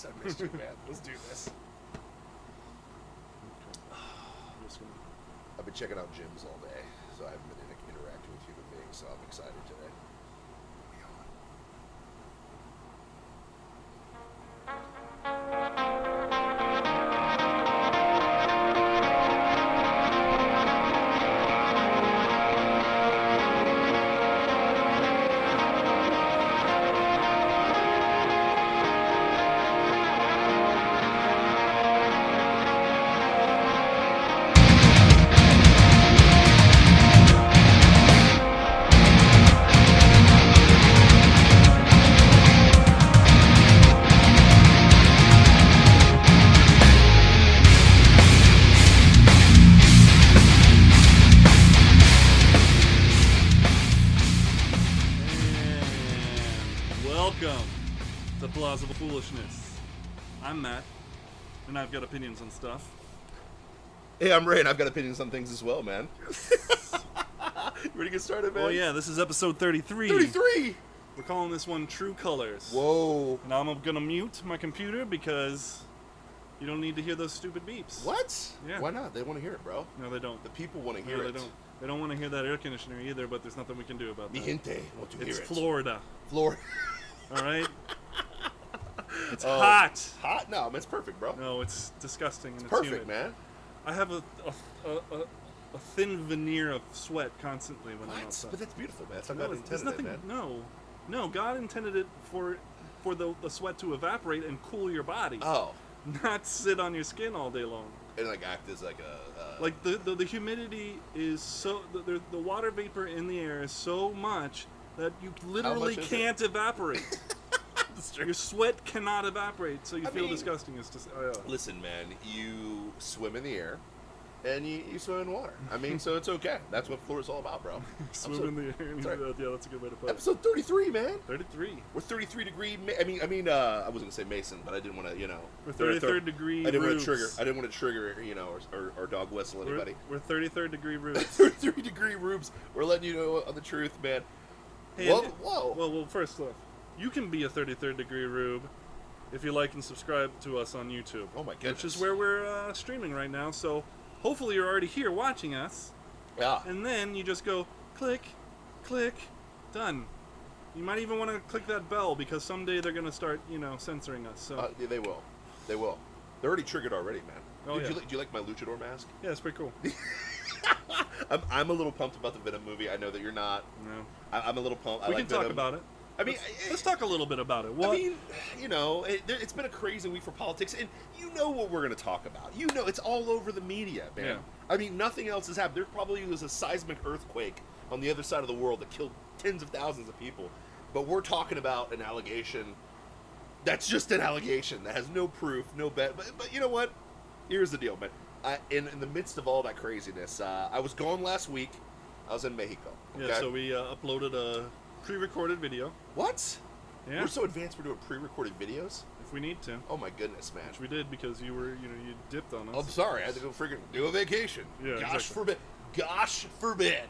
Christ, I missed you, man. Let's do this. I've been checking out gyms all day, so I haven't been interacting with human beings, so I'm excited today. Plausible Foolishness. I'm Matt, and I've got opinions on stuff. Hey, I'm Ray, and I've got opinions on things as well, man. You ready to get started, man? Oh yeah, this is episode 33. 33! We're calling this one True Colors. Whoa. And I'm gonna mute my computer because you don't need to hear those stupid beeps. What? Yeah. Why not? They want to hear it, bro. No, they don't. The people want to hear it. They don't. They don't want to hear that air conditioner either, but there's nothing we can do about Mi that. gente want to hear it. It's Florida. Florida. All right? It's hot. Hot? No, it's perfect, bro. No, it's disgusting and it's perfect, humid. man. I have a thin veneer of sweat constantly when I'm outside. But that's beautiful, man. That's how No, God there's intended nothing. it, man. No. God intended it for the sweat to evaporate and cool your body, Oh. not sit on your skin all day long. And like act as like a... Like the humidity is so the water vapor in the air is so much that you literally much is can't evaporate. Your sweat cannot evaporate, so you feel disgusting. It's just Listen, man, you swim in the air, and you swim in water. I mean, so it's okay. That's what Florida's all about, bro. swim in the air. And yeah, that's a good way to put it. Episode 33, man. 33. We're 33 degree. I wasn't gonna say Mason, but I didn't want to, We're 33rd degree. I didn't want roofs. to trigger. I didn't want to trigger, or dog whistle anybody. We're 33rd degree roofs. 33 degree roofs. We're letting you know the truth, man. Hey, whoa. Well, first off, you can be a 33rd degree rube if you like and subscribe to us on YouTube. Oh my goodness. Which is where we're streaming right now. So hopefully you're already here watching us. Yeah. And then you just go click, click, done. You might even want to click that bell because someday they're gonna start, censoring us. So Yeah, they will. They will. They're already triggered already, man. Oh, Do yeah. you like my luchador mask? Yeah, it's pretty cool. I'm a little pumped about the Venom movie. I know that you're not. No. I'm a little pumped. We can talk about it. I mean, let's talk a little bit about it. What? I mean, it's been a crazy week for politics, and you know what we're going to talk about. You know, it's all over the media, man. Yeah. I mean, nothing else has happened. There probably was a seismic earthquake on the other side of the world that killed tens of thousands of people, but we're talking about an allegation that's just an allegation that has no proof, no bet. But you know what? Here's the deal, man. In the midst of all that craziness, I was gone last week. I was in Mexico. Okay? Yeah, so we uploaded a pre-recorded video. What? Yeah. We're so advanced. We're doing pre-recorded videos. If we need to. Oh my goodness, man. Which we did because you were, you dipped on us. I'm sorry. I had to go freaking do a vacation. Yeah, Gosh exactly. forbid. Gosh forbid.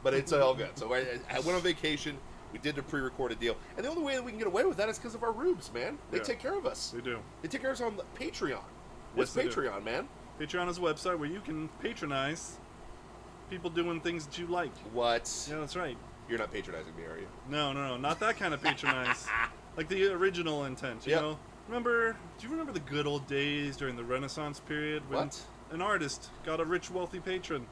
But it's all good. So I went on vacation. We did the pre-recorded deal, and the only way that we can get away with that is because of our rubes, man. They take care of us. They do. They take care of us on the Patreon. What's Yes, they do. Patreon, man? Patreon is a website where you can patronize people doing things that you like. What? Yeah, that's right. You're not patronizing me, are you? No, not that kind of patronize. Like the original intent, you know? Do you remember the good old days during the Renaissance period when an artist got a rich, wealthy patron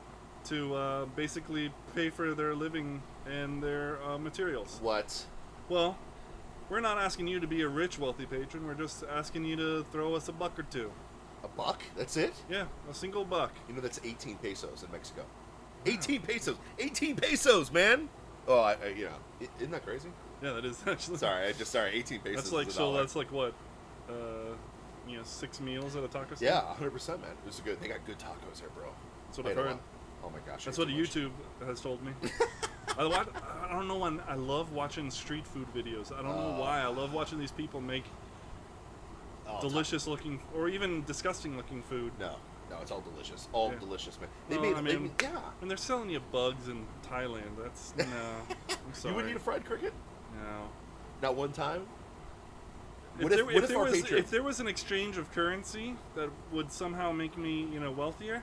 to basically pay for their living and their materials? What? Well, we're not asking you to be a rich, wealthy patron. We're just asking you to throw us a buck or two. A buck? That's it? Yeah, a single buck. You know that's 18 pesos in Mexico. 18 pesos. 18 pesos, man. Oh, isn't that crazy? Yeah, that is actually. Sorry, 18 pesos. That's like is a dollar. That's like what, 6 meals at a taco stand. Yeah, 100%, man. This is good. They got good tacos here, bro. That's what I've heard. Oh my gosh. That's what YouTube has told me. I don't know when. I love watching street food videos. I don't know why. I love watching these people make delicious looking or even disgusting looking food. No, it's all delicious. All delicious, man. They and they're selling you bugs in Thailand. That's no. I'm sorry. You would eat a fried cricket? No. Not one time? What if our Patreon? If there was an exchange of currency that would somehow make me, wealthier,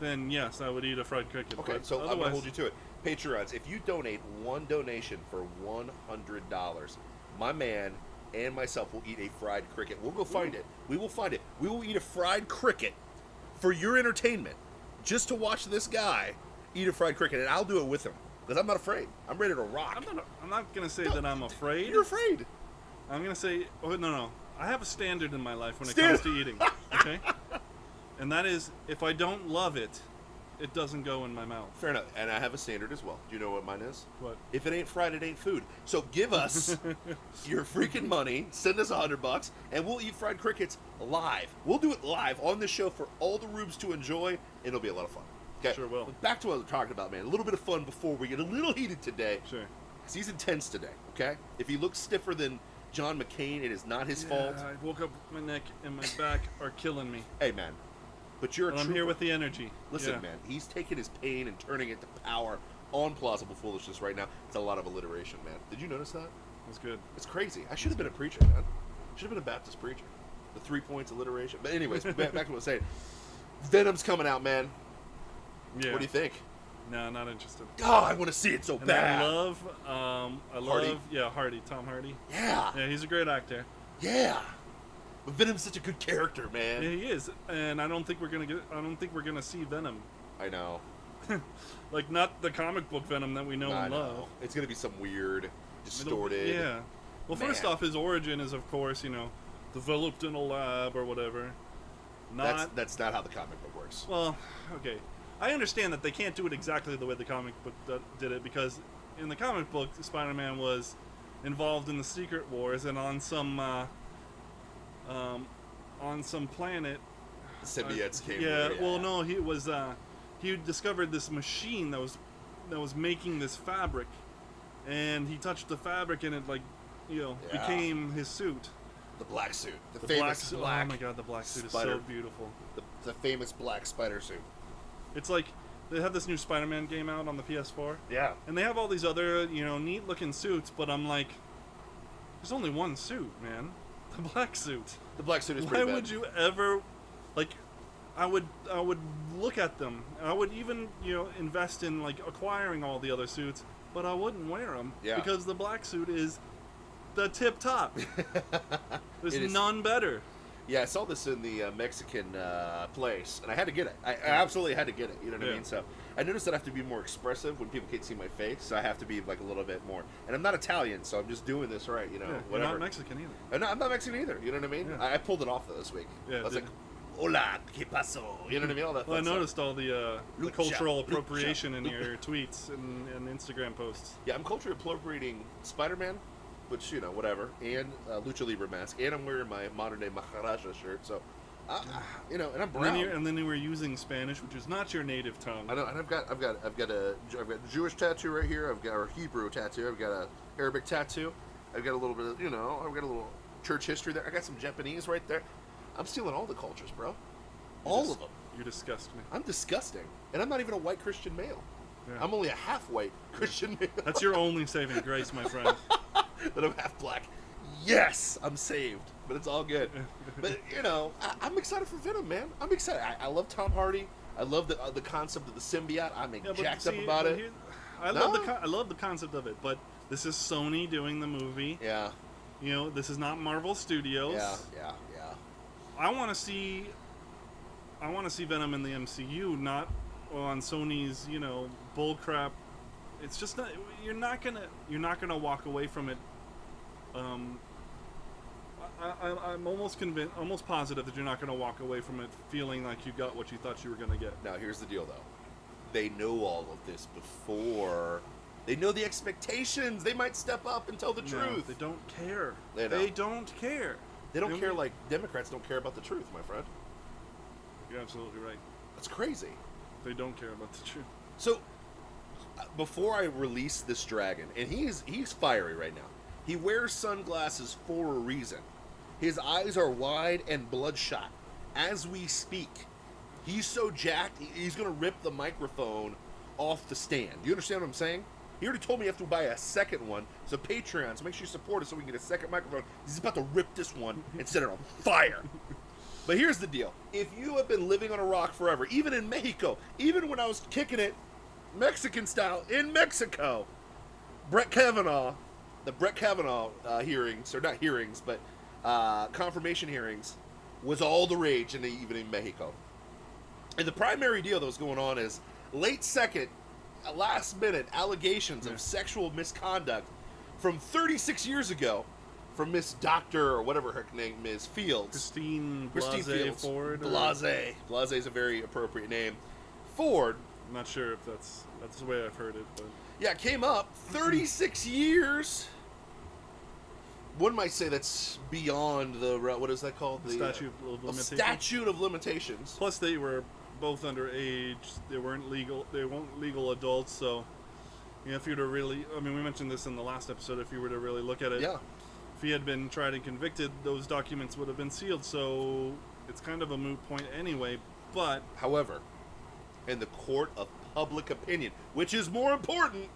then yes, I would eat a fried cricket. Okay, but so I'm otherwise, gonna hold you to it. Patreons, if you donate one donation for $100, my man and myself will eat a fried cricket. We'll go find it. We will find it. We will eat a fried cricket for your entertainment, just to watch this guy eat a fried cricket, and I'll do it with him because I'm not afraid. I'm ready to rock. I'm not gonna say that I'm afraid. You're afraid. I'm gonna say, no. I have a standard in my life when it comes to eating. Okay, and that is, if I don't love it, it doesn't go in my mouth. Fair enough. And I have a standard as well. Do you know what mine is? What? If it ain't fried, it ain't food. So give us your freaking money, send us $100, and we'll eat fried crickets live. We'll do it live on this show for all the rubes to enjoy. It'll be a lot of fun. Okay. Sure will. But back to what we're talking about, man. A little bit of fun before we get a little heated today. Sure. Because he's intense today, okay? If he looks stiffer than John McCain, it is not his fault. I woke up, my neck and my back are killing me. Hey, man. But you're a I'm trooper. here with the energy. Listen, Yeah. man, he's taking his pain and turning it to power on Plausible Foolishness right now. It's a lot of alliteration, man. Did you notice that? That's good. It's crazy. I should have been a preacher, man. Should have been a Baptist preacher. The 3 points alliteration. But anyways, back to what I was saying. Venom's coming out, man. Yeah. What do you think? No, not interested. Oh, I want to see it so And bad. I love, Hardy? Hardy, Tom Hardy. Yeah. Yeah, he's a great actor. Yeah. But Venom's such a good character, man. Yeah, he is, and I don't think we're gonna see Venom. I know. Like, not the comic book Venom that we know I and know. love. It's gonna be some weird, distorted. Yeah. Well, first Man. off, his origin is, of course, developed in a lab or whatever. That's not how the comic book works. Well, okay. I understand that they can't do it exactly the way the comic book did it, because in the comic book, Spider-Man was involved in the Secret Wars, and on some planet. The symbiotes came. Yeah. Well, no, he discovered this machine that was making this fabric, and he touched the fabric, and it Yeah. became his suit. The black suit. The black famous suit. black. Oh my god, the black suit spider. is so beautiful. The famous black spider suit. It's like they have this new Spider-Man game out on the PS4. Yeah. And they have all these other, neat looking suits, but I'm like, there's only one suit, man. The black suit. The black suit is Why pretty bad. would you ever, I would look at them. I would even, invest in acquiring all the other suits, but I wouldn't wear them. Yeah. Because the black suit is the tip top. There's It is. none better. Yeah, I saw this in the Mexican place, and I had to get it. I absolutely had to get it. You know what I Yeah. mean? So I noticed that I have to be more expressive when people can't see my face. So I have to be a little bit more. And I'm not Italian, so I'm just doing this right. Yeah, Whatever. you're not Mexican either. I'm not Mexican either. You know what I mean? Yeah. I pulled it off this week. Yeah, I was did like, "Hola, qué pasó?" You know what I mean? All that. Well, I fun stuff. noticed all the Lucha, cultural lucha, appropriation in lucha. your tweets and Instagram posts. Yeah, I'm culturally appropriating Spider-Man, which whatever, and Lucha Libre mask, and I'm wearing my modern day Maharaja shirt. So, and I'm brown. And then you were using Spanish, which is not your native tongue. I know, and I've got a Jewish tattoo right here. I've got a Hebrew tattoo. I've got a Arabic tattoo. I've got a little bit of I've got a little church history there. I got some Japanese right there. I'm stealing all the cultures, bro. All of them. You disgust me. I'm disgusting, and I'm not even a white Christian male. Yeah. I'm only a half white Christian male. That's your only saving grace, my friend. That I'm half black. Yes, I'm saved, but it's all good. But I'm excited for Venom, man. I'm excited. I love Tom Hardy. I love the concept of the symbiote. I'm jacked up about it. I love the concept of it, but this is Sony doing the movie. Yeah. This is not Marvel Studios. Yeah. I want to see Venom in the MCU, not on Sony's, bullcrap. It's just not. You're not gonna walk away from it. I'm almost convinced, almost positive that you're not gonna walk away from it feeling like you got what you thought you were gonna get. Now here's the deal, though. They know all of this before. They know the expectations. They might step up and tell the truth. They don't care. They They don't care. They don't care like Democrats don't care about the truth, my friend. You're absolutely right. That's crazy. They don't care about the truth. So, before I release this dragon, and he's fiery right now. He wears sunglasses for a reason. His eyes are wide and bloodshot. As we speak, he's so jacked, he's going to rip the microphone off the stand. You understand what I'm saying? He already told me you have to buy a second one. It's a Patreon, so make sure you support us so we can get a second microphone. He's about to rip this one and set it on fire. But here's the deal. If you have been living on a rock forever, even in Mexico, even when I was kicking it Mexican style in Mexico, the Brett Kavanaugh hearings, or not hearings, but confirmation hearings, was all the rage, even in Mexico. And the primary deal that was going on is last minute allegations of sexual misconduct from 36 years ago from Miss Doctor, or whatever her name is, Fields. Christine Fields. Ford. Blase. Blase is a very appropriate name. Ford. I'm not sure if that's the way I've heard it, but Yeah, it came up 36 years. One might say that's beyond the, what is that called? Statute of limitations. Statute of limitations. Plus, they were both underage. They weren't legal adults. So, if you were to really, we mentioned this in the last episode. If you were to really look at it, yeah. If he had been tried and convicted, those documents would have been sealed. So it's kind of a moot point anyway. But however, in the court of public opinion, which is more important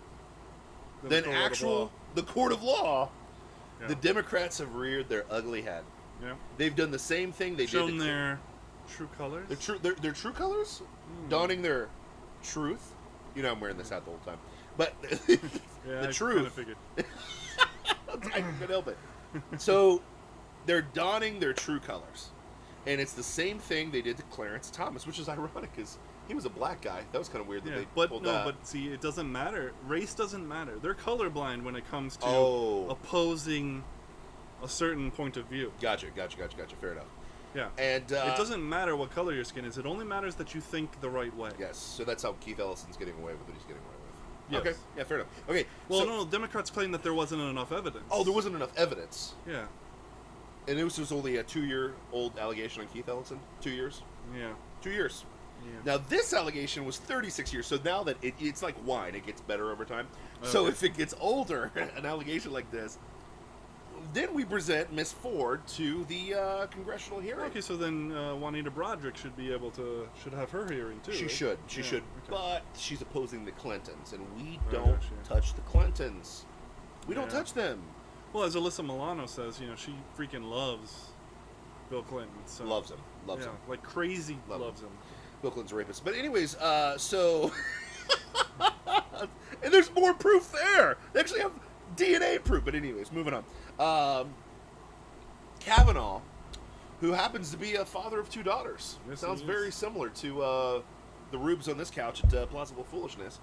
than the court of law, yeah. The Democrats have reared their ugly head. Yeah, they've done the same thing they shown did. Their true colors. Their true colors, donning their truth. You know, I'm wearing this hat the whole time, but yeah, the truth. Kind of figured. I couldn't help it. So they're donning their true colors, and it's the same thing they did to Clarence Thomas, which is ironic because he was a black guy. That was kind of weird that they pulled that. But see, it doesn't matter. Race doesn't matter. They're colorblind when it comes to opposing a certain point of view. Gotcha. Fair enough. Yeah. And it doesn't matter what color your skin is. It only matters that you think the right way. Yes. So that's how Keith Ellison's getting away with what he's getting away with. Yes. Okay. Yeah, fair enough. Okay. Well, no, Democrats claim that there wasn't enough evidence. Oh, there wasn't enough evidence. Yeah. And it was only a 2-year-old allegation on Keith Ellison? 2 years? Yeah. 2 years. Yeah. Now, this allegation was 36 years, so now that it's like wine, it gets better over time. Okay. So if it gets older, an allegation like this, then we present Miss Ford to the congressional hearing. Okay, so then Juanita Broderick should have her hearing too. She right? should. She should. Okay. But she's opposing the Clintons, and we don't touch the Clintons. We don't touch them. Well, as Alyssa Milano says, she freaking loves Bill Clinton. So. Loves him. Loves him. Like crazy loves him. Bill Clinton's a rapist. But anyways, so... and there's more proof there. They actually have DNA proof. But anyways, moving on. Kavanaugh, who happens to be a father of 2 daughters. Yes, sounds very similar to the rubes on this couch at Plausible Foolishness.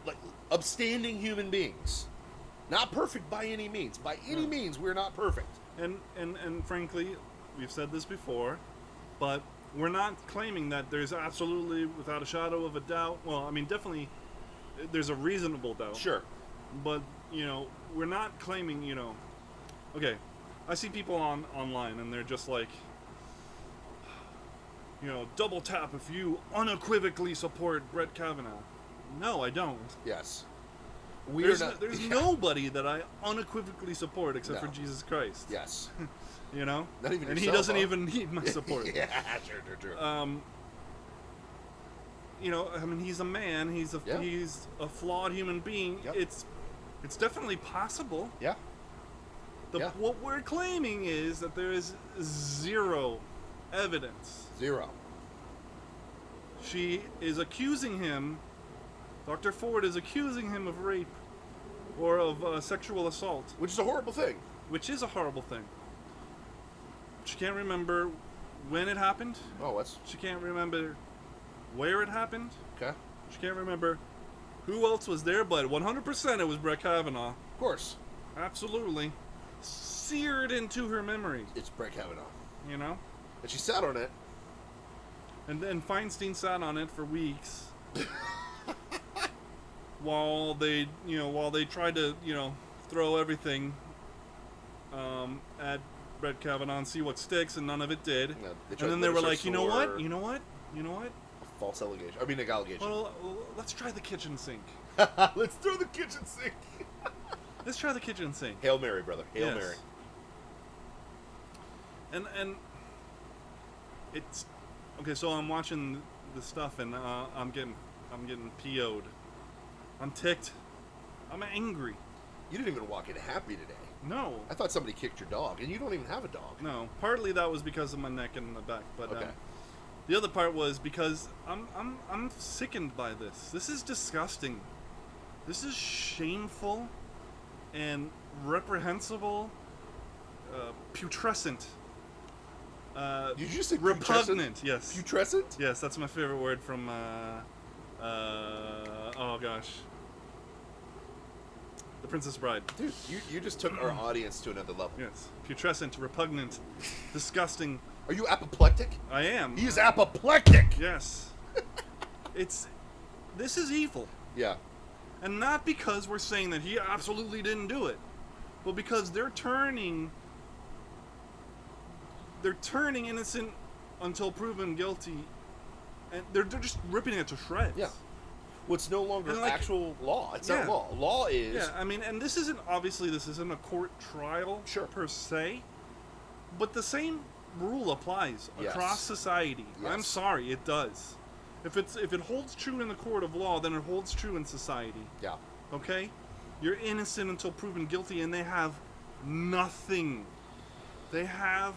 Like, upstanding human beings. Not perfect by any means. By any means, we're not perfect. And frankly, we've said this before, but we're not claiming that there's absolutely, without a shadow of a doubt, well, definitely there's a reasonable doubt. Sure. But, we're not claiming, okay, I see people online and they're just like, double tap if you unequivocally support Brett Kavanaugh. No, I don't. Yes. There's nobody that I unequivocally support except for Jesus Christ. Yes. Not even and yourself, he doesn't even need my support. Yeah, sure. He's a man. He's a flawed human being. Yep. It's definitely possible. Yeah. What we're claiming is that there is zero evidence. Zero. She is accusing him. Dr. Ford is accusing him of rape or of sexual assault. Which is a horrible thing. Which is a horrible thing. She can't remember when it happened. Oh, that's... She can't remember where it happened. Okay. She can't remember who else was there, but 100% it was Brett Kavanaugh. Of course. Absolutely. Seared into her memory. It's Brett Kavanaugh. And she sat on it. And then Feinstein sat on it for weeks. while they tried to, throw everything at Brett Kavanaugh and see what sticks, and none of it did. No, and then they were like, you know what? A false allegation. An allegation. Well, let's try the kitchen sink. Let's throw the kitchen sink. Let's try the kitchen sink. Hail Mary, brother. Hail Mary. And it's okay. So I'm watching the stuff, and I'm getting PO'd. I'm ticked. I'm angry. You didn't even walk in happy today. No. I thought somebody kicked your dog, and you don't even have a dog. No. Partly that was because of my neck and the back, but Okay. the other part was because I'm sickened by this. This is disgusting. This is shameful and reprehensible, putrescent. Did you just say repugnant? Yes. Putrescent? Yes, that's my favorite word from. Oh gosh. The Princess Bride. Dude, you just took our audience to another level. Yes. Putrescent, repugnant, disgusting. Are you apoplectic? I am. He is apoplectic! Yes. This is evil. Yeah. And not because we're saying that he absolutely didn't do it, but because they're turning innocent until proven guilty, and they're just ripping it to shreds. Yeah. What's no longer And, like, actual law. It's yeah. not law. Law is... Yeah, I mean, and this isn't a court trial Sure. per se, but the same rule applies Yes. across society. Yes. I'm sorry, it does. If it holds true in the court of law, then it holds true in society. Yeah. Okay? You're innocent until proven guilty, and they have nothing. They have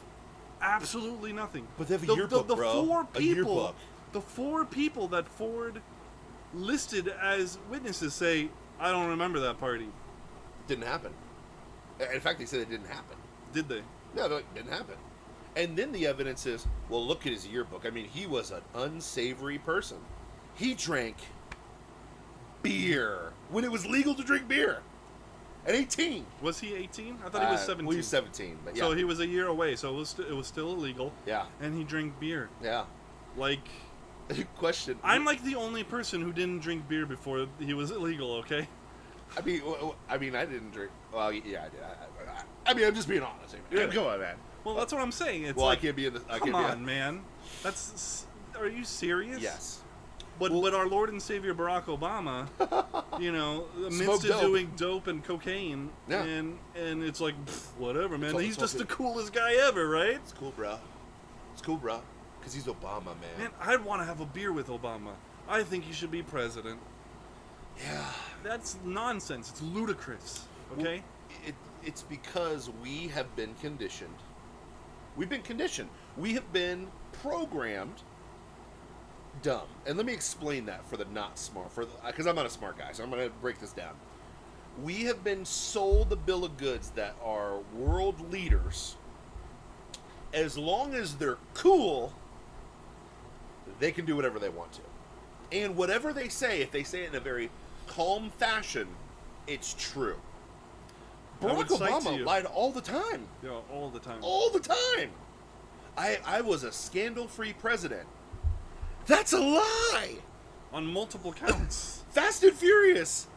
absolutely nothing. But they have a yearbook, bro. A yearbook. The 4 people that Ford listed as witnesses say, I don't remember that party. Didn't happen. In fact, they said it didn't happen. Did they? No, it didn't happen. And then the evidence is, well, look at his yearbook. I mean, he was an unsavory person. He drank beer when it was legal to drink beer at 18. Was he 18? I thought he was 17. Well, he was 17, but yeah. So he was a year away, so it was still illegal. Yeah. And he drank beer. Yeah. Like... Question. I'm like the only person who didn't drink beer before he was illegal, okay? I mean, I didn't drink. Well, yeah, I did. I mean, I'm just being honest. Yeah. Come on, man. Well, that's what I'm saying. It's Well, like, I can't be in the. come on, man. Are you serious? Yes. But our Lord and Savior Barack Obama, amidst Smoked of dope. doing dope and cocaine, Yeah. and it's like, whatever, man. It's all- He's it's all just the good. coolest guy ever, right? It's cool, bro. It's cool, bro. Because he's Obama, man. Man, I'd want to have a beer with Obama. I think he should be president. Yeah. That's nonsense. It's ludicrous. Okay? It's because we have been conditioned. We've been conditioned. We have been programmed dumb. And let me explain that for the not smart. Because I'm not a smart guy, so I'm going to break this down. We have been sold the bill of goods that are world leaders. As long as they're cool, they can do whatever they want to. And whatever they say, if they say it in a very calm fashion, it's true. I Barack would cite to Obama you. lied all the time. Yeah, all the time. All the time. I was a scandal-free president. That's a lie. On multiple counts. Fast and Furious.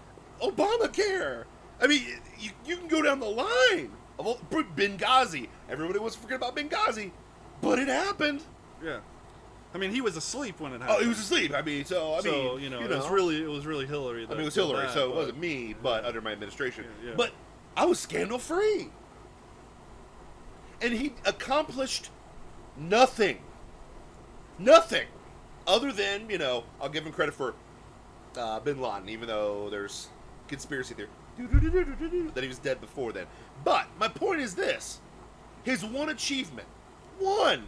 Obamacare. I mean, you can go down the line. Of all, Benghazi. Everybody wants to forget about Benghazi. But it happened. Yeah. I mean, he was asleep when it happened. Oh, he was asleep. I mean, it was really Hillary. I mean, it was Hillary, that, so it but- wasn't me, but under my administration. Yeah. But I was scandal-free. And he accomplished nothing. Nothing. Other than, I'll give him credit for Bin Laden, even though there's conspiracy theory that he was dead before then. But my point is this. His one achievement. One.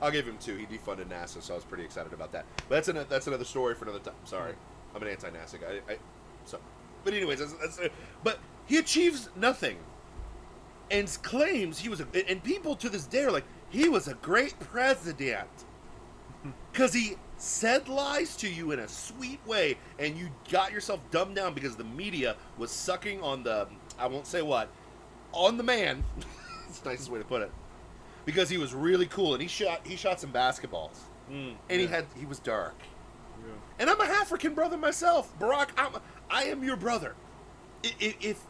I'll give him 2. He defunded NASA, so I was pretty excited about that. But that's another story for another time. Sorry. I'm an anti-NASA guy. But anyways, but he achieves nothing. And claims he was and people to this day are like, he was a great president. Because he said lies to you in a sweet way, and you got yourself dumbed down because the media was sucking on the, I won't say what, on the man. It's the nicest way to put it. Because he was really cool, and he shot some basketballs. And he was dark. Yeah. And I'm a African brother myself. Barack, I am your brother. If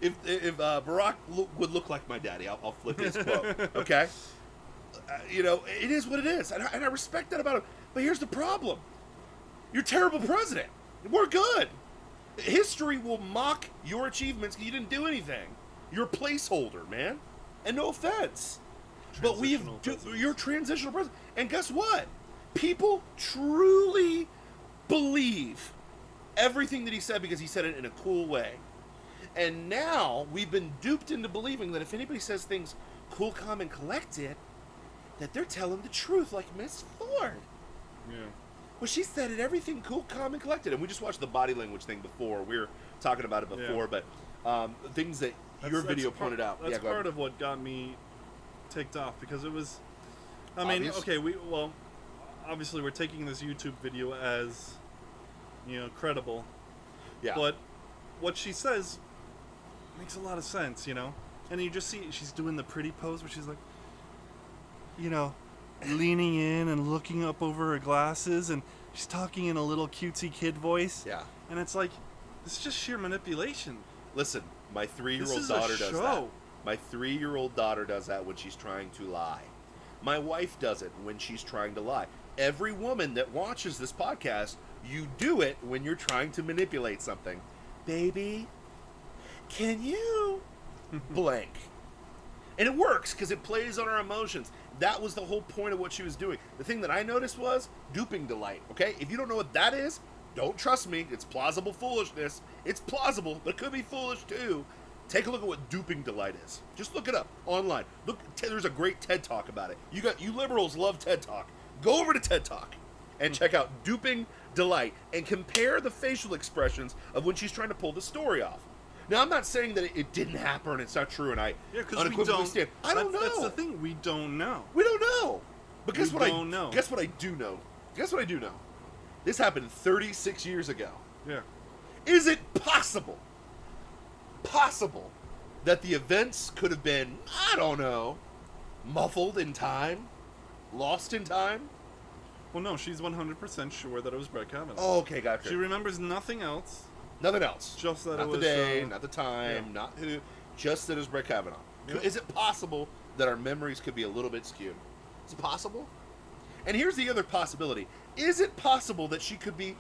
Barack would look like my daddy, I'll flip his quote. Okay? It is what it is. And I respect that about him. But here's the problem. You're a terrible president. We're good. History will mock your achievements because you didn't do anything. You're a placeholder, man. And no offense. But you're a transitional president. And guess what? People truly believe everything that he said because he said it in a cool way. And now we've been duped into believing that if anybody says things cool, calm, and collected, that they're telling the truth, like Miss Ford. Yeah. Well, she said it, everything cool, calm, and collected. And we just watched the body language thing before. We were talking about it before, but things that your video pointed out. That's part of what got me ticked off, because it was, I mean, Obvious. okay, obviously we're taking this YouTube video as, credible. Yeah. But what she says makes a lot of sense, And you just see she's doing the pretty pose where she's like, leaning in and looking up over her glasses, and she's talking in a little cutesy kid voice. Yeah. And it's like, this is just sheer manipulation. Listen, my 3-year-old This is daughter a does show. that. My 3-year-old daughter does that when she's trying to lie. My wife does it when she's trying to lie. Every woman that watches this podcast, you do it when you're trying to manipulate something. Baby, can you blank? And it works because it plays on our emotions. That was the whole point of what she was doing. The thing that I noticed was duping delight, okay? If you don't know what that is, don't trust me. It's plausible foolishness. It's plausible, but it could be foolish too. Take a look at what duping delight is. Just look it up online. Look, there's a great TED Talk about it. You liberals love TED Talk. Go over to TED Talk and check out duping delight and compare the facial expressions of when she's trying to pull the story off. Now, I'm not saying that it didn't happen and it's not true, and I unequivocally stand. I don't know. That's the thing. We don't know. We don't know. But guess what don't know. Guess what I do know? Guess what I do know? This happened 36 years ago. Yeah. Is it possible that the events could have been, I don't know, muffled in time? Lost in time? Well, no, she's 100% sure that it was Brett Kavanaugh. Oh, okay, gotcha. She remembers nothing else. Nothing else. Just that not it was the day, not the time, yeah. not who. Just that it was Brett Kavanaugh. Yeah. Is it possible that our memories could be a little bit skewed? Is it possible? And here's the other possibility. Is it possible that she could be,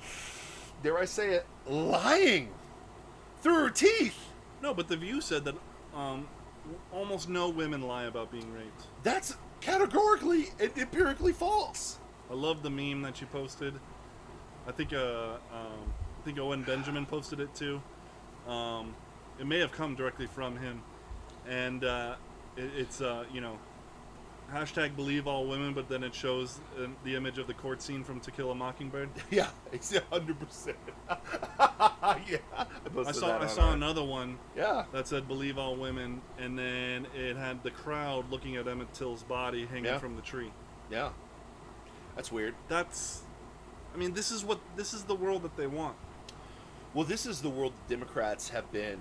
dare I say it, lying through her teeth? No, but The View said that almost no women lie about being raped. That's categorically and empirically false. I love the meme that she posted. I think Owen Benjamin posted it too. It may have come directly from him, and it's hashtag believe all women, but then it shows the image of the court scene from To Kill a Mockingbird. Yeah, it's 100%. Yeah, I saw another one. Yeah. That said believe all women, and then it had the crowd looking at Emmett Till's body hanging from the tree. Yeah. That's weird. This is the world that they want. Well, this is the world the Democrats have been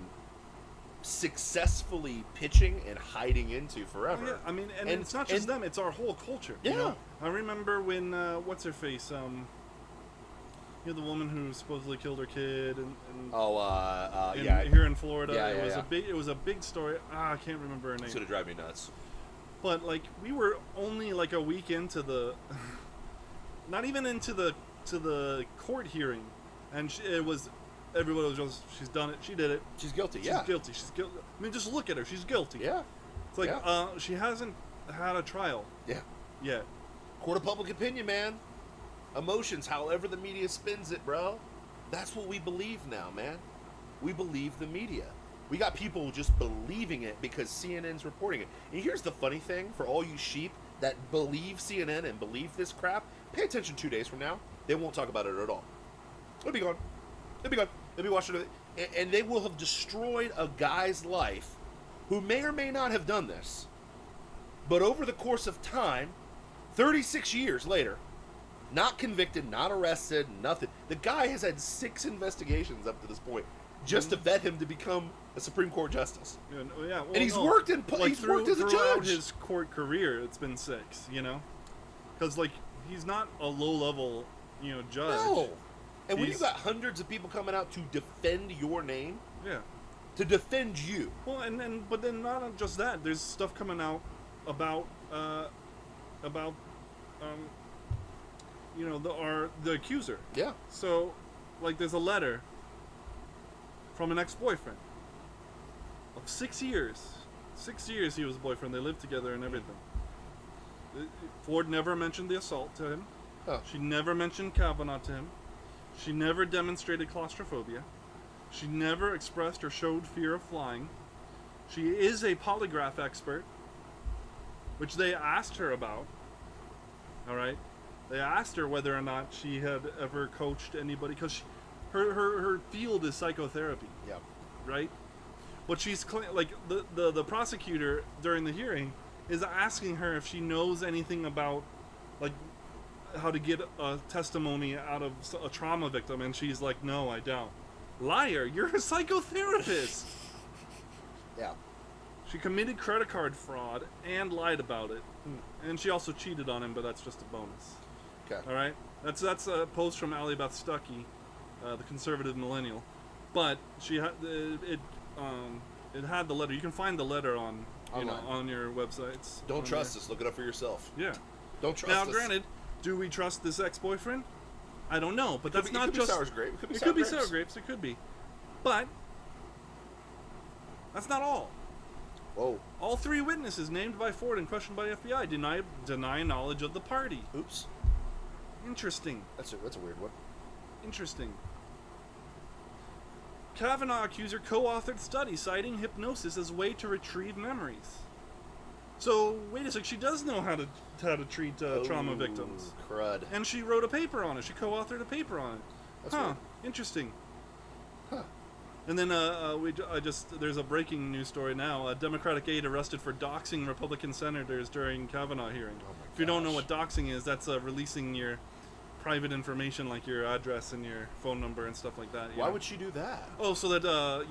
successfully pitching and hiding into forever. Yeah, and it's not just them; it's our whole culture. Yeah. I remember when what's her face? The woman who supposedly killed her kid, here in Florida. Yeah, It was a big story. I can't remember her name. It's gonna drive me nuts. But we were only like a week into the, not even into the court hearing, and everybody was just, she's done it, she did it. She's guilty. She's guilty. She's guilty. Just look at her. She's guilty. Yeah. It's like she hasn't had a trial. Yeah. Yet. Court of public opinion, man. Emotions, however the media spins it, bro. That's what we believe now, man. We believe the media. We got people just believing it because CNN's reporting it. And here's the funny thing for all you sheep that believe CNN and believe this crap, pay attention 2 days from now. They won't talk about it at all. It'll be gone. It'll be gone. They'll be watching it. And they will have destroyed a guy's life who may or may not have done this. But over the course of time, 36 years later, not convicted, not arrested, nothing. The guy has had 6 investigations up to this point just to vet him to become a Supreme Court justice. Yeah, and he's worked in he's worked as a throughout judge. His court career, it's been 6. Because he's not a low-level judge. No. And when you got hundreds of people coming out to defend your name, yeah, to defend you. Well, but then not just that. There's stuff coming out about the accuser. Yeah. So, there's a letter from an ex-boyfriend of 6 years. 6 years he was a boyfriend. They lived together and everything. Ford never mentioned the assault to him. Oh. She never mentioned Kavanaugh to him. She never demonstrated claustrophobia. She never expressed or showed fear of flying. She is a polygraph expert, which they asked her about. All right? They asked her whether or not she had ever coached anybody, because her field is psychotherapy. Yeah. Right? But she's like the prosecutor during the hearing is asking her if she knows anything about like how to get a testimony out of a trauma victim, and she's like, no, I don't. Liar, you're a psychotherapist. Yeah. She committed credit card fraud and lied about it, and she also cheated on him, but that's just a bonus. Okay. All right, that's a post from Allie Beth Stuckey, the conservative millennial, but she had it had the letter. You can find the letter on on your websites. Don't trust us. Look it up for yourself. Yeah. Don't trust us. Now, granted, do we trust this ex-boyfriend? I don't know, but that's not just. It could be sour grapes. It could be sour grapes. It could be, but that's not all. Whoa. All three witnesses named by Ford and questioned by FBI deny knowledge of the party. Oops. Interesting. That's a weird one. Interesting. Kavanaugh accuser co-authored study citing hypnosis as way to retrieve memories. So wait a sec, she does know how to treat trauma victims. Crud. And she wrote a paper on it. She co-authored a paper on it. That's weird. Interesting. Huh. And then there's a breaking news story now. A Democratic aide arrested for doxing Republican senators during Kavanaugh hearing. Oh my If you don't know gosh. what doxing is, that's releasing your private information like your address and your phone number and stuff like that. Why would she do that? Oh, so that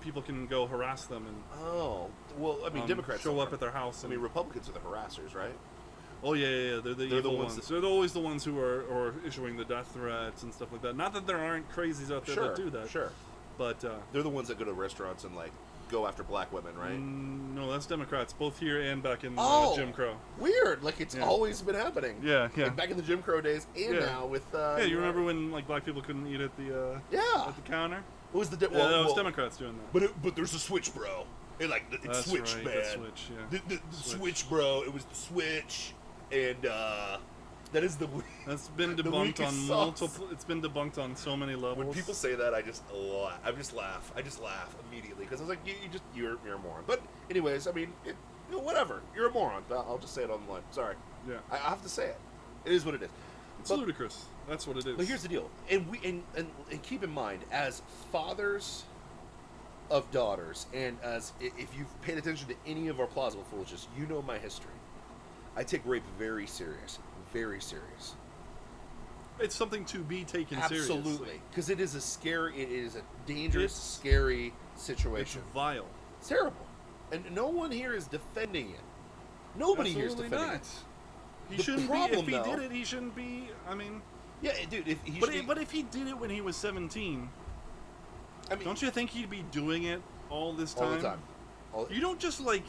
people can go harass them and Oh, well, I mean, Democrats show don't up at their house. I And, mean, Republicans are the harassers, right? oh yeah. They're the evil ones ones. They're always the ones who are issuing the death threats and stuff like that. Not that there aren't crazies out there that do that. Sure. But They're the ones that go to restaurants and like go after black women, right? no, that's Democrats, both here and back in Jim Crow. Weird. Like it's Yeah. always been happening. Yeah. Like back in the Jim Crow days, and Yeah. now with. Yeah, you remember when like black people couldn't eat at the Yeah. counter? It was the That was Democrats doing that. But there's a switch, bro. It That's switched, right, man. the switch, yeah. The switch, bro. It was the switch, and that is the. That's been the debunked weakest on sauce. multiple. It's been debunked on so many levels. When people say that, I just laugh. I just laugh immediately because I was like, you're a moron. But anyways, I mean, whatever. You're a moron. I'll just say it on the line. Sorry. Yeah. I have to say it. It is what it is. It's But- ludicrous. That's what it is. But here's the deal, and keep in mind, as fathers of daughters, and as if you've paid attention to any of our plausible foolishness, you know my history. I take rape very serious, very serious. It's something to be taken Absolutely, seriously. because it is a dangerous, It's- scary It's situation. vile. It's terrible, and no one here is defending it. Nobody here is Absolutely defending not. it. He The shouldn't problem, be. If he though- did it, he shouldn't be. I mean, Yeah, dude. If he but should be- but if he did it when he was 17, I mean, don't you think he'd be doing it all this time? all the time. You don't just like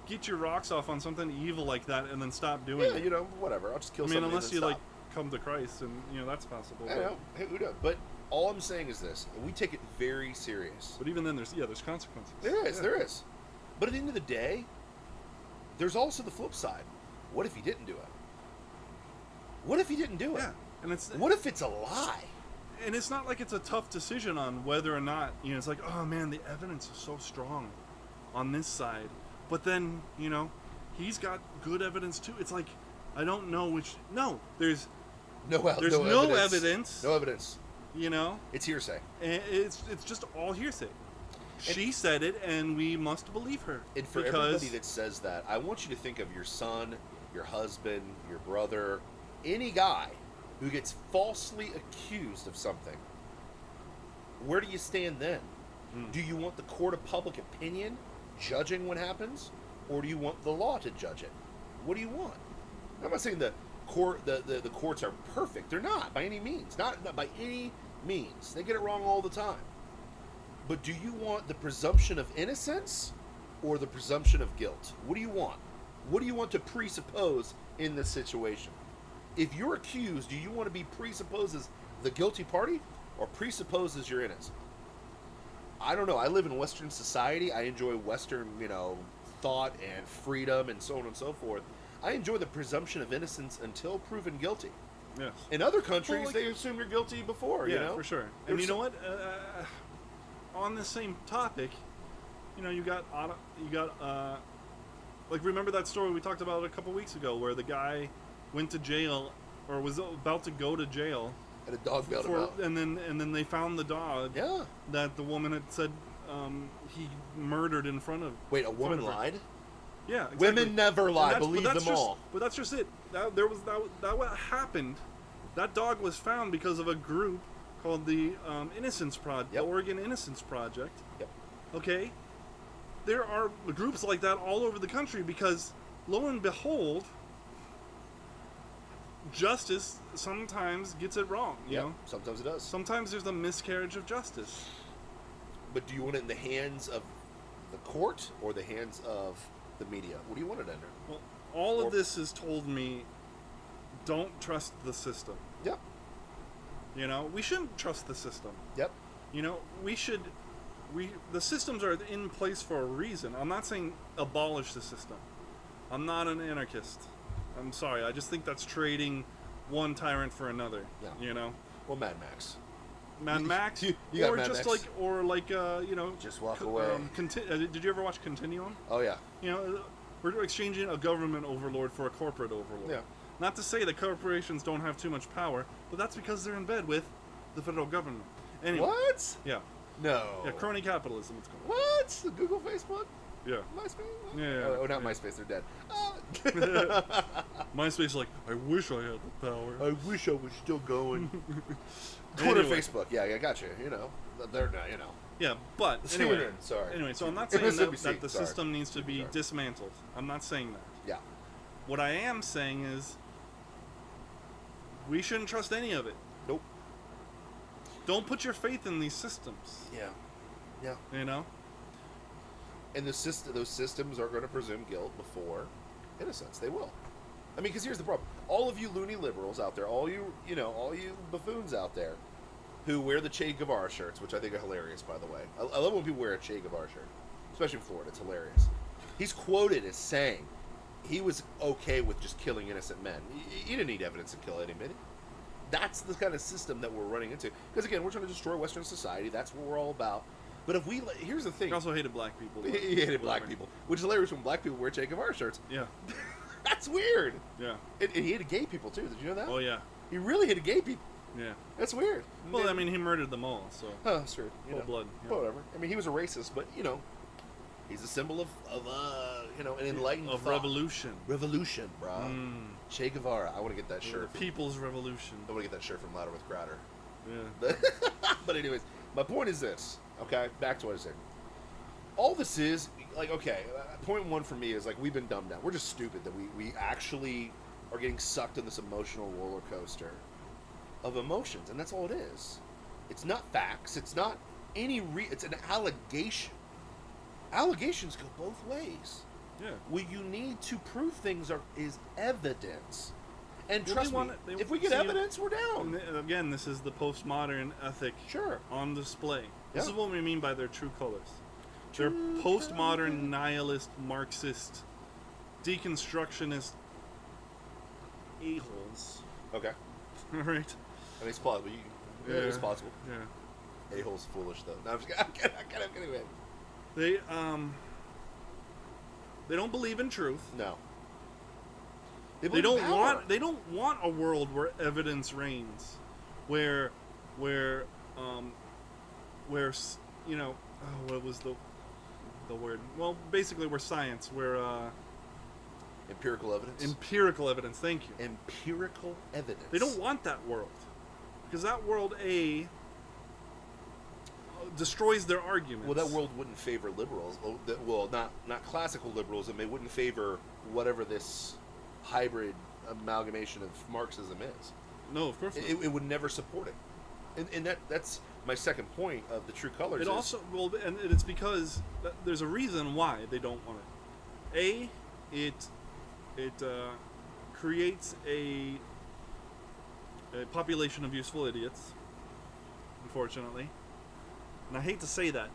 get your rocks off on something evil like that and then stop doing Yeah, it. whatever. I'll just kill I mean, somebody unless and you then like stop. come to Christ, and that's possible. I know. Hey, who knows? But all I'm saying is this: we take it very serious. But even then, there's consequences. There is, Yeah. there is. But at the end of the day, there's also the flip side. What if he didn't do it? What if he didn't do it? Yeah, and What if it's a lie? it's not like it's a tough decision on whether or not it's like, oh man, the evidence is so strong on this side, but then he's got good evidence too. It's like I don't know which. No, there's no evidence. No evidence. And It's hearsay. it's just all hearsay. She said it, and we must believe her. And for everybody that says that, I want you to think of your son, your husband, your brother, any guy who gets falsely accused of something. Where do you stand then? Do you want the court of public opinion judging what happens, or do you want the law to judge it? What do you want? I'm not saying the courts are perfect. They're not by any means. Not by any means. They get it wrong all the time. But do you want the presumption of innocence or the presumption of guilt? What do you want? What do you want to presuppose in this situation? If you're accused, do you want to be presupposed as the guilty party or presupposed as you're innocent? I don't know. I live in Western society. I enjoy Western, thought and freedom and so on and so forth. I enjoy the presumption of innocence until proven guilty. Yes. In other countries, Well, like- they assume you're guilty before. Yeah, you know, for sure. There's And you know some- what? On the same topic, you got like, remember that story we talked about a couple weeks ago where the guy went to jail or was about to go to jail And a dog bailed him out. and then they found the dog Yeah. that the woman had said he murdered in front of. Wait, a woman front of her. lied? Yeah, exactly. Women never lie. And Believe them just, all. But that's just it. That what happened. That dog was found because of a group called the Innocence Project, Yep. the Oregon Innocence Project. Yep. Okay. There are groups like that all over the country because, lo and behold, justice sometimes gets it wrong. You know, Sometimes it does. sometimes there's a miscarriage of justice. But do you want it in the hands of the court or the hands of the media? What do you want it under? Well, all Or- of this has told me, don't trust the system. Yep. You know, we shouldn't trust the system. Yep. You know, the systems are in place for a reason. I'm not saying abolish the system. I'm not an anarchist. I'm sorry. I just think that's trading one tyrant for another. Yeah. You know, Well, Mad Max. Mad Max, you got or Mad just Max. Just walk away. Did you ever watch Continuum? Oh yeah. You know, we're exchanging a government overlord for a corporate overlord. Yeah. Not to say that corporations don't have too much power, but that's because they're in bed with the federal government. Anyway, What? Yeah. No. Yeah, crony capitalism, it's called. What? The Google, Facebook, Yeah. MySpace? Yeah. Oh, not MySpace. They're dead. MySpace is like, I wish I had the power. I wish I was still going. Twitter, Anyway. Facebook. Yeah, I got you. You know, they're not. You know. Yeah, but The anyway. CNN, sorry. Anyway, so I'm not It saying was that, NBC, that the sorry. system needs to be Sorry. dismantled. I'm not saying that. Yeah. What I am saying is, we shouldn't trust any of it. Nope. Don't put your faith in these systems. Yeah. Yeah. You know? And those systems are going to presume guilt before innocence. They will. I mean, because here's the problem: all of you loony liberals out there, all you buffoons out there, who wear the Che Guevara shirts, which I think are hilarious, by the way. I love when people wear a Che Guevara shirt, especially in Florida. It's hilarious. He's quoted as saying he was okay with just killing innocent men. He didn't need evidence to kill anybody. That's the kind of system that we're running into. Because again, we're trying to destroy Western society. That's what we're all about. But if we here's the thing: He also hated black people. but he hated black whatever. people, which is hilarious when black people wear Che Guevara shirts. Yeah. That's weird. Yeah. And he hated gay people too. Did you know that? Oh, yeah. He really hated gay people. Yeah. That's weird. Well, I mean, he murdered them all, so. oh, that's true. You Full know. blood, yeah. But whatever. I mean, he was a racist, but he's a symbol of an enlightened Of thought. revolution. Revolution, bro. Mm. Che Guevara. I want to get that shirt. The People's Revolution. I want to get that shirt from Louder with Crowder. Yeah. But anyways, my point is this. Okay, back to what I was saying. All this is like, okay, point one for me is like we've been dumbed down. We're just stupid that we actually are getting sucked in this emotional roller coaster of emotions, and that's all it is. It's not facts. It's not it's an allegation. Allegations go both ways. Yeah. What you need to prove things is evidence. And Well, trust they want me, it- they- if we get see, evidence, we're down. And again, this is the postmodern ethic Sure. on display. This Yeah. is what we mean by their true colors. They're True postmodern, colors. nihilist, Marxist, deconstructionist a-holes. Okay. All right? I mean, it's plausible. It's possible. Yeah. A-hole's foolish, though. No, I'm just kidding. I'm kidding. Anyway. They don't believe in truth. No. They believe in don't power. want a world where evidence reigns, where what was the word? Well, basically, where science, where Empirical evidence. empirical evidence. Thank you. Empirical evidence. They don't want that world because that world destroys their arguments. Well, that world wouldn't favor liberals. Well, not classical liberalism. It wouldn't favor whatever this hybrid amalgamation of Marxism is. No, of course not. It would never support it. And that's my second point of the true colors. It is, also and it's because there's a reason why they don't want it. It creates a population of useful idiots. Unfortunately, and I hate to say that,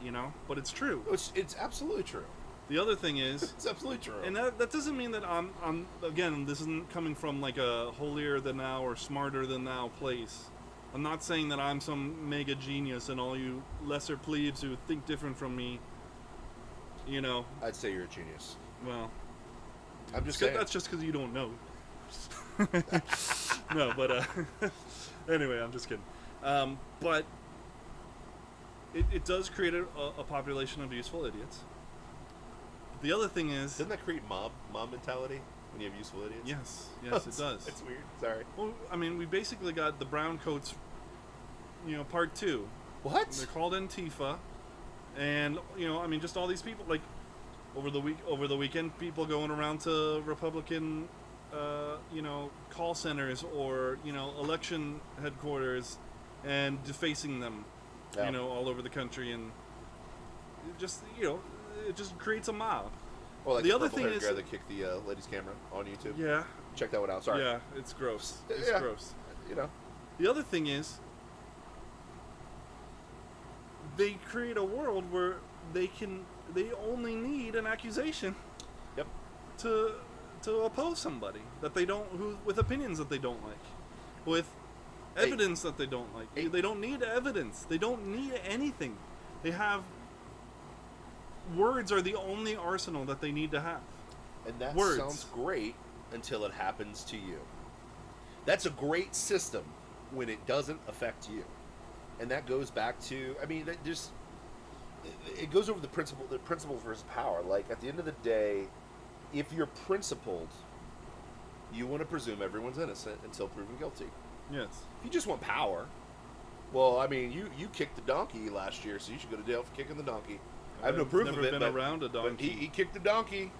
but it's true. It's absolutely true. The other thing is, It's absolutely true. and that doesn't mean that I'm again, this isn't coming from like a holier than thou or smarter than thou place. I'm not saying that I'm some mega genius and all you lesser plebes who think different from me, you know. I'd say you're a genius. Well, I'm just saying. that's just because you don't know. No, but anyway, I'm just kidding. But it does create a population of useful idiots. The other thing is... Doesn't that create mob mentality when you have useful idiots? Yes, it does. It's weird. Sorry. Well, I mean, we basically got the brown coats, part 2. What? They're called Antifa, and I mean, just all these people like over the weekend, people going around to Republican, call centers or election headquarters and defacing them, Yeah. all over the country, and it just creates a mob. Well, like the the other thing guy is that kicked the lady's camera on YouTube. Yeah. Check that one out. Sorry. Yeah, it's gross. It's Yeah. gross. The other thing is, they create a world where they only need an accusation. Yep. To oppose somebody that they don't, with opinions that they don't like, with evidence that they don't like. They don't need evidence. They don't need anything. They have words are the only arsenal that they need to have. And that Words. sounds great until it happens to you. That's a great system when it doesn't affect you. And that goes back to, I mean, it goes over the principle versus power. Like, at the end of the day, if you're principled, you want to presume everyone's innocent until proven guilty. Yes. If you just want power, well, I mean, you kicked the donkey last year, so you should go to jail for kicking the donkey. I have no proof of it. Never been around a donkey. He kicked the donkey.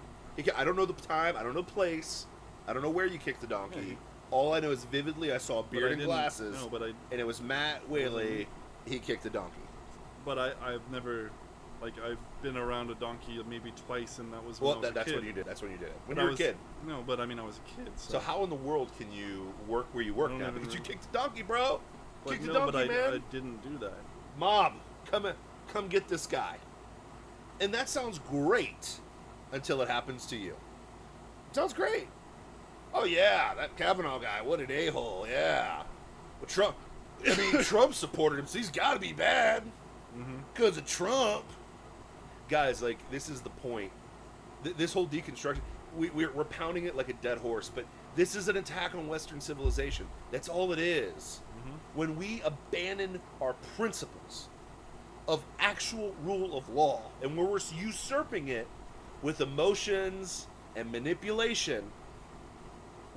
I don't know the time. I don't know the place. I don't know where you kicked the donkey. Yeah. All I know is vividly I saw a beard and glasses. No, and it was Matt Whaley. He kicked the donkey. But I've never, I've been around a donkey maybe twice, and that was when I was a that's kid. when you did. That's when you did it. When you were a kid. No, but I mean, I was a kid. So how in the world can you work where you work now? Because you kicked the donkey, bro. Kicked the donkey, man. I didn't do that. Mob, come get this guy. And that sounds great until it happens to you. Sounds great. Oh yeah, that Kavanaugh guy, what an a-hole, yeah. Well, Trump supported him, so he's got to be bad because of Trump. Guys, this is the point. This whole deconstruction, we're pounding it like a dead horse, but this is an attack on Western civilization. That's all it is. When we abandon our principles of actual rule of law, and where we're usurping it with emotions and manipulation,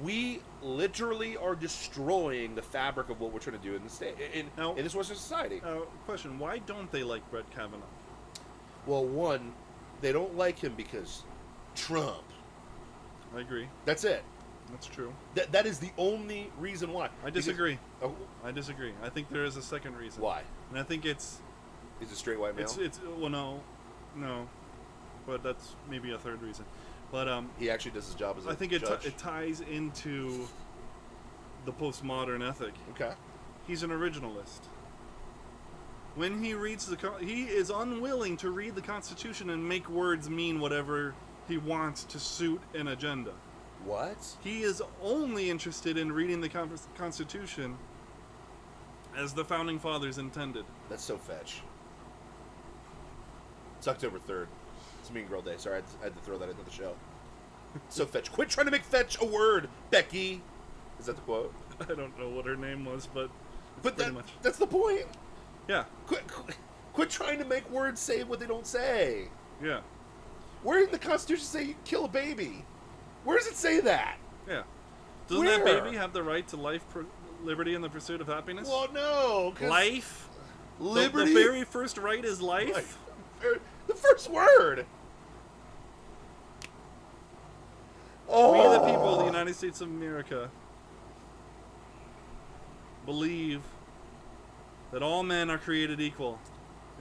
we literally are destroying the fabric of what we're trying to do in the state, in this Western society. Question: why don't they like Brett Kavanaugh? Well, one, they don't like him because Trump. I agree. That's it. That's true. That is the only reason why. I disagree. I disagree. I think there is a second reason. Why? And I think it's... Is it straight white male? Well, no, but that's maybe a third reason. But he actually does his job as a I think judge. it ties into the postmodern ethic. Okay. He's an originalist. When he reads he is unwilling to read the Constitution and make words mean whatever he wants to suit an agenda. What? He is only interested in reading the Constitution as the Founding Fathers intended. That's so fetch. It's October 3rd. It's Mean Girl Day. Sorry, I had to throw that into the show. So fetch. Quit trying to make fetch a word, Becky. Is that the quote? I don't know what her name was, but that's the point. Yeah. Quit trying to make words say what they don't say. Yeah. Where did the Constitution say you kill a baby? Where does it say that? Yeah. Doesn't that baby have the right to life, liberty, and the pursuit of happiness? Well, no. Life? Liberty? The very first right is life? The first word. Oh. We, the people of the United States of America, believe that all men are created equal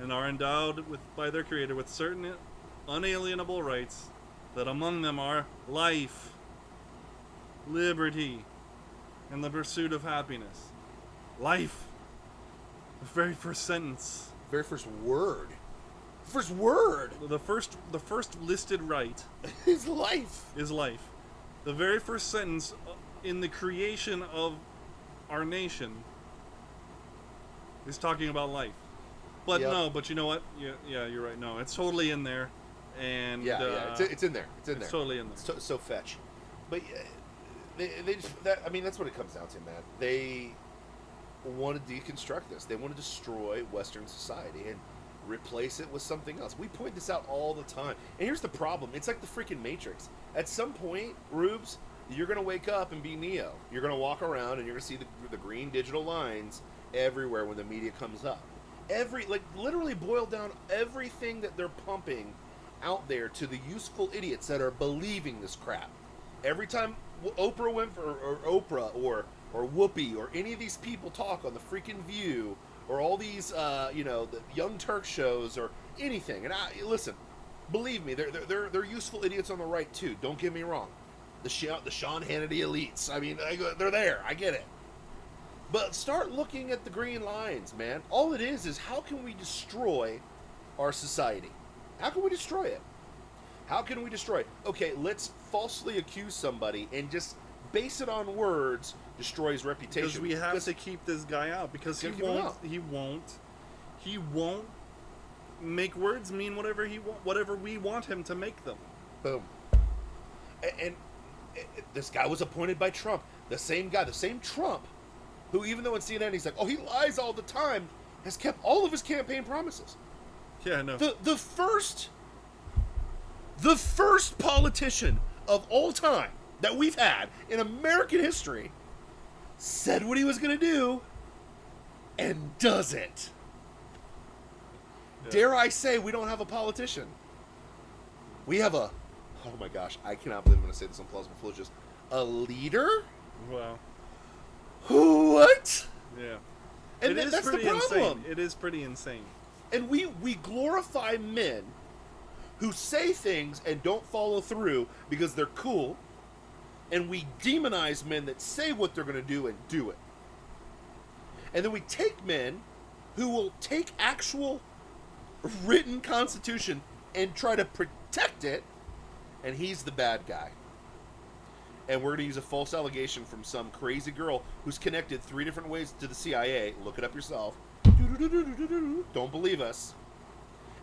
and are endowed by their Creator with certain unalienable rights, that among them are life, liberty, and the pursuit of happiness. Life. The very first sentence. Very first word. First word The first listed right is life. is life. The very first sentence in the creation of our nation is talking about life. But Yep. no, but you know what? Yeah, you're right. No, it's totally in there. And Yeah, it's in there. It's in there. it's totally in there. So fetch. But they just, I mean, that's what it comes down to, man. They want to deconstruct this. They want to destroy Western society and replace it with something else. We point this out all the time. And here's the problem. It's like the freaking Matrix. At some point, Rubes, you're going to wake up and be Neo. You're going to walk around and you're going to see the green digital lines everywhere when the media comes up. Literally boil down everything that they're pumping out there to the useful idiots that are believing this crap. Every time Oprah Winfrey or Oprah or Whoopi or any of these people talk on the freaking View or all these the Young Turk shows or anything, and listen, believe me, they're useful idiots on the right too. Don't get me wrong, the Sean Hannity elites. I mean, they're there. I get it. But start looking at the green lines, man. All it is how can we destroy our society? How can we destroy it? How can we destroy it? Okay, let's falsely accuse somebody and just base it on words, destroy his reputation. Because we have to keep this guy out because he won't make words mean whatever we want him to make them. Boom. And this guy was appointed by Trump. The same guy, the same Trump, who even though in CNN he's like, oh, he lies all the time, has kept all of his campaign promises. Yeah, I know. The first politician of all time that we've had in American history said what he was going to do and does it. Yeah. Dare I say we don't have a politician. We have oh my gosh, I cannot believe I'm going to say this on Plausible Foolishness. A leader? Wow. What? Yeah. And that's the problem. Insane. It is pretty insane. And we glorify men who say things and don't follow through because they're cool, and we demonize men that say what they're going to do and do it. And then we take men who will take actual written constitution and try to protect it, and he's the bad guy. And we're going to use a false allegation from some crazy girl who's connected 3 different ways to the CIA. Look it up yourself. Don't believe us.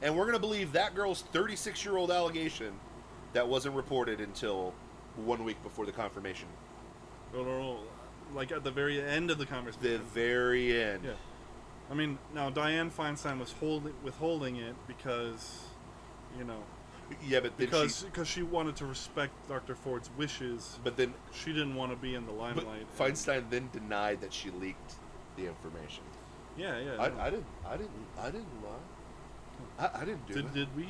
And we're going to believe that girl's 36-year-old allegation that wasn't reported until 1 week before the confirmation. No. Like at the very end of the conversation. The very end. Yeah. I mean, now Dianne Feinstein was withholding it because, Yeah, but because she wanted to respect Dr. Ford's wishes. But then she didn't want to be in the limelight. But Feinstein then denied that she leaked the information. Yeah. I didn't lie. I didn't do that. Did we?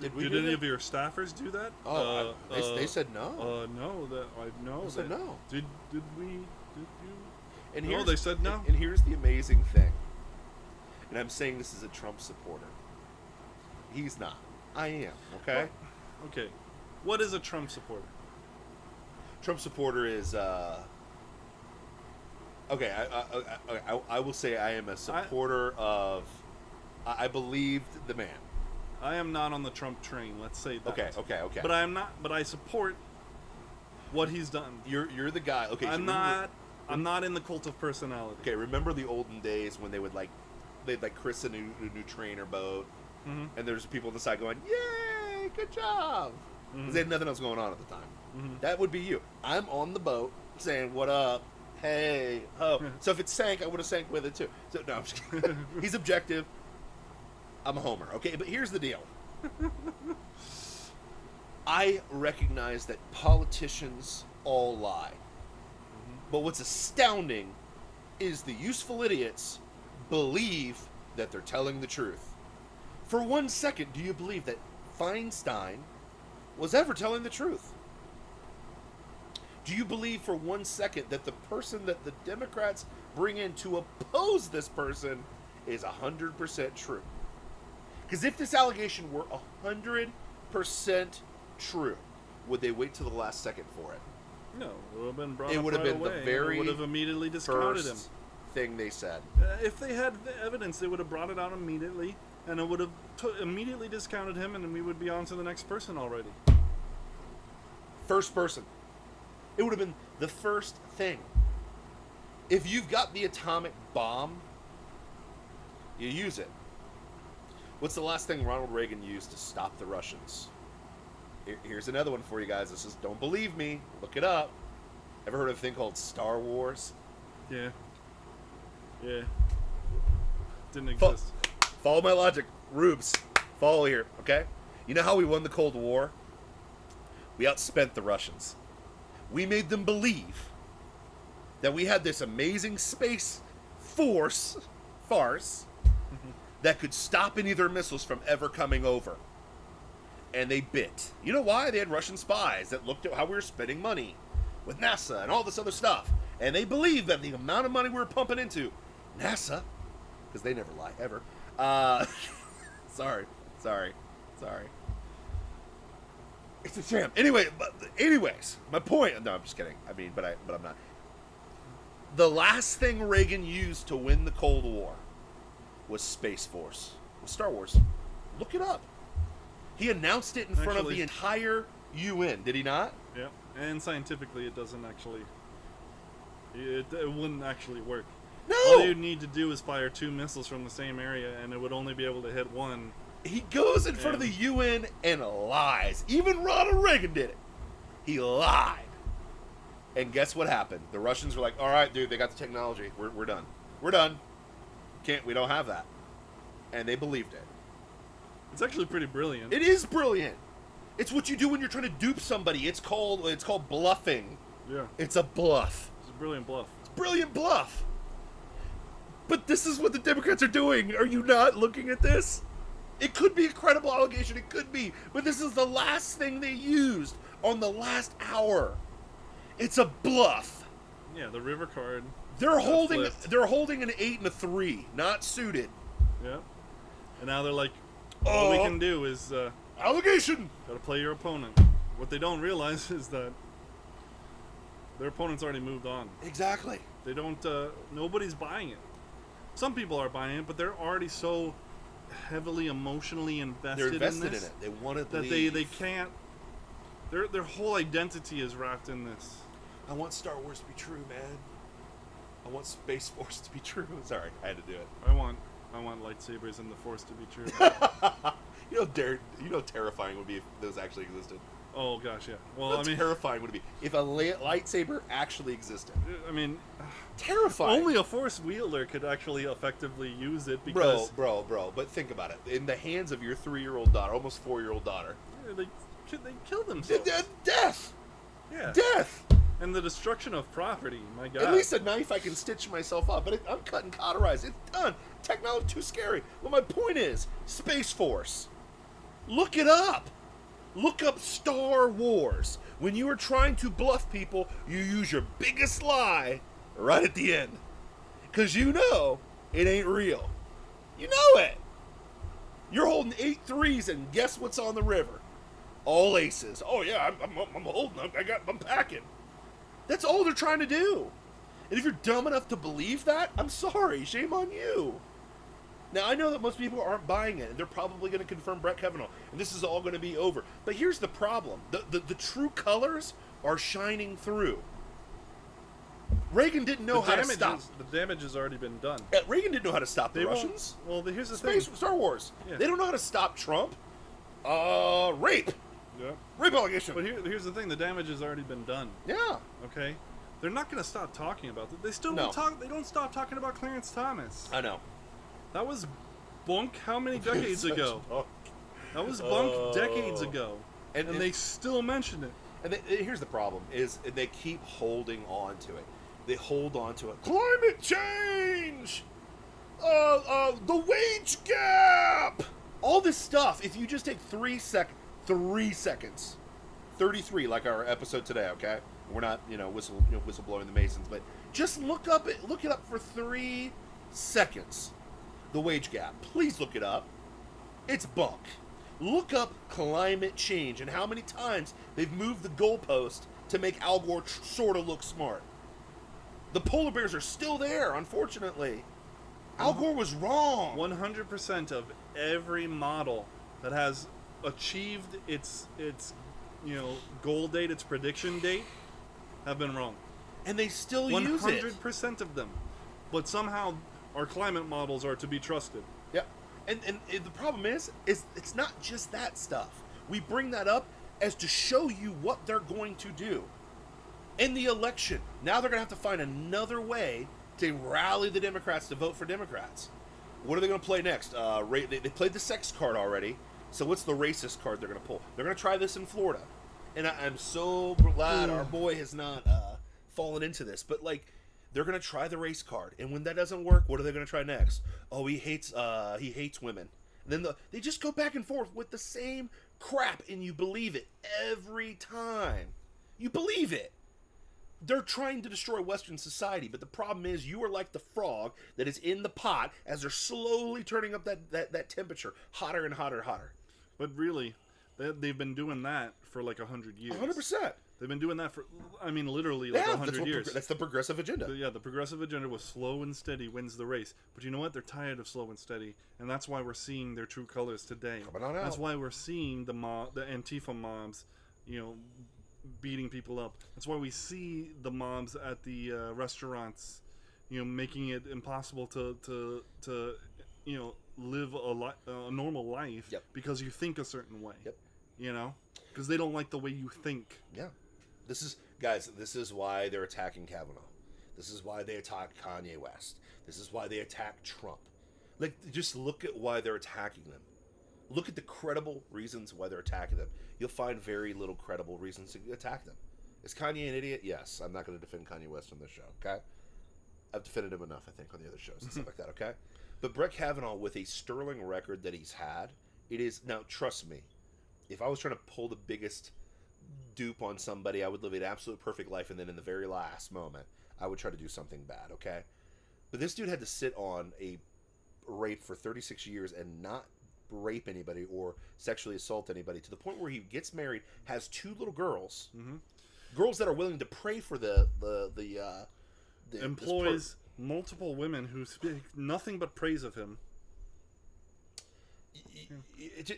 Did any of your staffers do that? Oh, they said no. No, They said no. Did we? Did you? And no, they said no. And here's the amazing thing. And I'm saying this as a Trump supporter. He's not. I am. Okay. Okay. What is a Trump supporter? Trump supporter is. Okay. I will say I am a supporter of. I believed the man. I am not on the Trump train. Let's say that. Okay. But I'm not. But I support what he's done. You're the guy. Okay. I'm not in the cult of personality. Okay. Remember the olden days when they'd christen a new train or boat, and there's people on the side going, "Yay, good job!" Because they had nothing else going on at the time. That would be you. I'm on the boat saying, "What up? Hey, oh." So if it sank, I would have sank with it too. So no, I'm just kidding. He's objective. I'm a homer, okay? But here's the deal. I recognize that politicians all lie. But what's astounding is the useful idiots believe that they're telling the truth. For 1 second, do you believe that Feinstein was ever telling the truth? Do you believe for 1 second that the person that the Democrats bring in to oppose this person is 100% true? Because if this allegation were 100% true, would they wait till the last second for it? No, it would have been brought it up would have right been away. the very would have immediately discounted him. thing they said. If they had the evidence, they would have brought it out immediately and it would have immediately discounted him, and then we would be on to the next person already. First person. It would have been the first thing. If you've got the atomic bomb, you use it. What's the last thing Ronald Reagan used to stop the Russians? Here's another one for you guys. This is, don't believe me, look it up. Ever heard of a thing called Star Wars? Yeah. Yeah. Didn't exist. Follow my logic. Rubes, follow here, okay? You know how we won the Cold War? We outspent the Russians. We made them believe that we had this amazing space farce that could stop any of their missiles from ever coming over. And they bit. You know why? They had Russian spies that looked at how we were spending money with NASA and all this other stuff. And they believed that the amount of money we were pumping into NASA, because they never lie, ever. Sorry. It's a sham. Anyways, my point. No, I'm just kidding. I mean, but I'm not. The last thing Reagan used to win the Cold War was Space Force, was Star Wars. Look it up. He announced it in front of the entire UN. Did he not? Yeah. And scientifically, it doesn't actually. It wouldn't actually work. No. All you'd need to do is fire 2 missiles from the same area, and it would only be able to hit one. He goes in front of the UN and lies. Even Ronald Reagan did it. He lied. And guess what happened? The Russians were like, all right, dude, they got the technology. We're done. We're done. We don't have that. And they believed it. It's actually pretty brilliant. It is brilliant. It's what you do when you're trying to dupe somebody. It's called bluffing. Yeah. It's a bluff. It's a brilliant bluff. It's a brilliant bluff. But this is what the Democrats are doing. Are you not looking at this? It could be a credible allegation. It could be. But this is the last thing they used on the last hour. It's a bluff. Yeah, the river card. They're holding an 8 and a 3, not suited. Yeah. And now they're like, all we can do is allegation. Gotta play your opponent. What they don't realize is that their opponent's already moved on. Exactly. They don't. Nobody's buying it. Some people are buying it, but they're already so heavily emotionally invested. They're invested in this in it. They want it that they can't. Their whole identity is wrapped in this. I want Star Wars to be true, man. I want Space Force to be true. Sorry, I had to do it. I want lightsabers and the Force to be true. You know, terrifying would be if those actually existed. Oh gosh, yeah. Well, terrifying would it be if a lightsaber actually existed? I mean, terrifying. Only a Force wielder could actually effectively use it because. Bro. But think about it. In the hands of your 3-year-old daughter, almost 4-year-old daughter, they kill themselves. Death. Yeah. Death. And the destruction of property. My God. At least a knife I can stitch myself up, but I'm cut and cauterized. It's done. Technology too scary. Well, my point is, Space Force. Look it up. Look up Star Wars. When you are trying to bluff people, you use your biggest lie right at the end. Because you know it ain't real. You know it. You're holding 8 threes, and guess what's on the river? All aces. Oh, yeah, I'm holding them. I'm packing. That's all they're trying to do. And if you're dumb enough to believe that, I'm sorry. Shame on you. Now, I know that most people aren't buying it, and they're probably going to confirm Brett Kavanaugh, and this is all going to be over. But here's the problem. The true colors are shining through. Reagan didn't know how to stop. The damage has already been done. Reagan didn't know how to stop the Russians. Well, here's the thing. Star Wars. Yeah. They don't know how to stop Trump. Rape. Yeah. Rape allegation. But here's the thing. The damage has already been done. Yeah. Okay? They're not going to stop talking about it. They still They don't stop talking about Clarence Thomas. I know. That was bunk how many decades ago? That was bunk decades ago. And they still mention it. And here's the problem, is they keep holding on to it. They hold on to it. Climate change! The wage gap! All this stuff, if you just take 3 seconds, 33, like our episode today, okay? We're not, whistleblowing the Masons, but just look it up for 3 seconds. The wage gap. Please look it up. It's bunk. Look up climate change and how many times they've moved the goalpost to make Al Gore sort of look smart. The polar bears are still there, unfortunately. Al Gore was wrong. 100% of every model that has achieved its goal date, its prediction date, have been wrong. And they still use it. 100% of them. But somehow our climate models are to be trusted. Yeah. And the problem is it's not just that stuff. We bring that up as to show you what they're going to do. In the election, now they're going to have to find another way to rally the Democrats to vote for Democrats. What are they going to play next? They played the sex card already. So what's the racist card they're going to pull? They're going to try this in Florida. And I'm so glad our boy has not fallen into this. But, like, they're going to try the race card. And when that doesn't work, what are they going to try next? Oh, he hates women. And then they just go back and forth with the same crap, and you believe it every time. You believe it. They're trying to destroy Western society, but the problem is you are like the frog that is in the pot as they're slowly turning up that temperature hotter and hotter and hotter. But really, they've been doing that for like 100 years. 100%. They've been doing that for, literally like 100 years. That's the progressive agenda. The progressive agenda was slow and steady wins the race. But you know what? They're tired of slow and steady, and that's why we're seeing their true colors today. Coming on out. That's why we're seeing the Antifa mobs, beating people up. That's why we see the mobs at the restaurants, making it impossible to live a normal life. Yep. Because you think a certain way. Yep. Because they don't like the way you think. Yeah. This is why they're attacking Kavanaugh. This is why they attack Kanye West. This is why they attack Trump. Like, just look at why they're attacking them. Look at the credible reasons why they're attacking them. You'll find very little credible reasons to attack them. Is Kanye an idiot? Yes. I'm not going to defend Kanye West on this show, okay? I've defended him enough, I think, on the other shows and stuff like that, okay? But Brett Kavanaugh, with a sterling record that he's had, it is... Now, trust me, if I was trying to pull the biggest dupe on somebody, I would live an absolute perfect life, and then in the very last moment, I would try to do something bad, okay? But this dude had to sit on a rape for 36 years and not rape anybody or sexually assault anybody, to the point where he gets married, has 2 little girls, girls that are willing to pray for the employs multiple women who speak nothing but praise of him.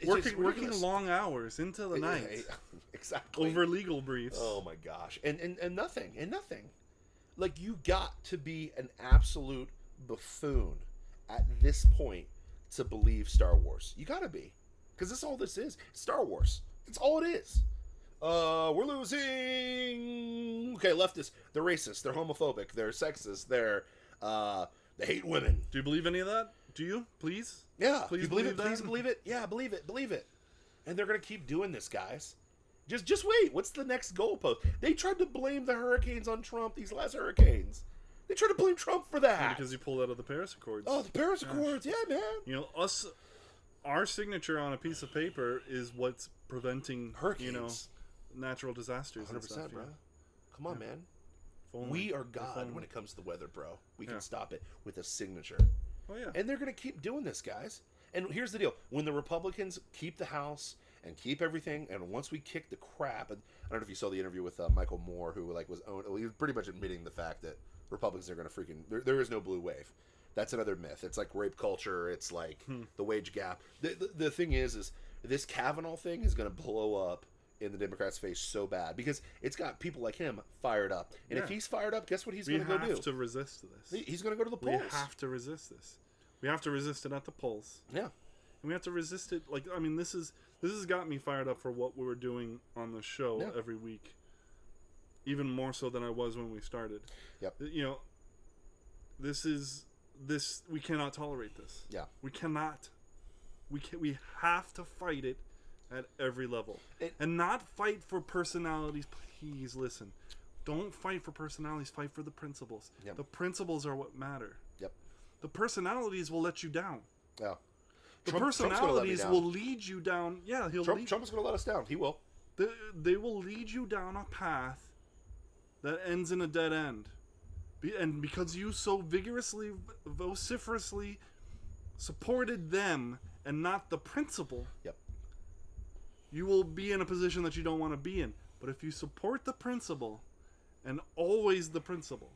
Working long hours into the night, exactly, over legal briefs. Oh my gosh, and nothing. Like, you got to be an absolute buffoon at this point to believe Star Wars. You gotta be, because that's all this is. Star Wars. That's all it is. We're losing. Okay, leftists. They're racist. They're homophobic. They're sexist. They hate women. Do you believe any of that? Do you? Please? Yeah. Please you believe it? that? Please believe it? Yeah, believe it. Believe it. And they're gonna keep doing this, guys. Just wait. What's the next goalpost? They tried to blame the hurricanes on Trump. These last hurricanes. They tried to blame Trump for that. Because he pulled out of the Paris Accords. Oh, the Paris Accords. Yeah, man. Our signature on a piece of paper is what's preventing hurricanes, natural disasters. 100%, and stuff, bro. Come on, man. We are God when it comes to the weather, bro. We can stop it with a signature. Oh yeah. And they're gonna keep doing this, guys. And here's the deal: when the Republicans keep the House and keep everything, and once we kick the crap, and I don't know if you saw the interview with Michael Moore, who he was pretty much admitting the fact that Republicans are gonna there is no blue wave. That's another myth. It's like rape culture. It's like the wage gap. The thing is this Kavanaugh thing is going to blow up in the Democrats' face so bad because it's got people like him fired up. And if he's fired up, guess what he's going to go do? We have to resist this. He's going to go to the polls. We have to resist this. We have to resist it at the polls. Yeah. And we have to resist it. This has got me fired up for what we were doing on the show every week. Even more so than I was when we started. Yep. We cannot tolerate this. Yeah. We cannot. We have to fight it at every level. And not fight for personalities. Please listen. Don't fight for personalities. Fight for the principles. Yep. The principles are what matter. Yep. The personalities will let you down. Yeah. The personalities will lead you down. Yeah, Trump is going to let us down. He will. They will lead you down a path that ends in a dead end. And because you so vigorously, vociferously supported them and not the principle, you will be in a position that you don't want to be in. But if you support the principle and always the principle,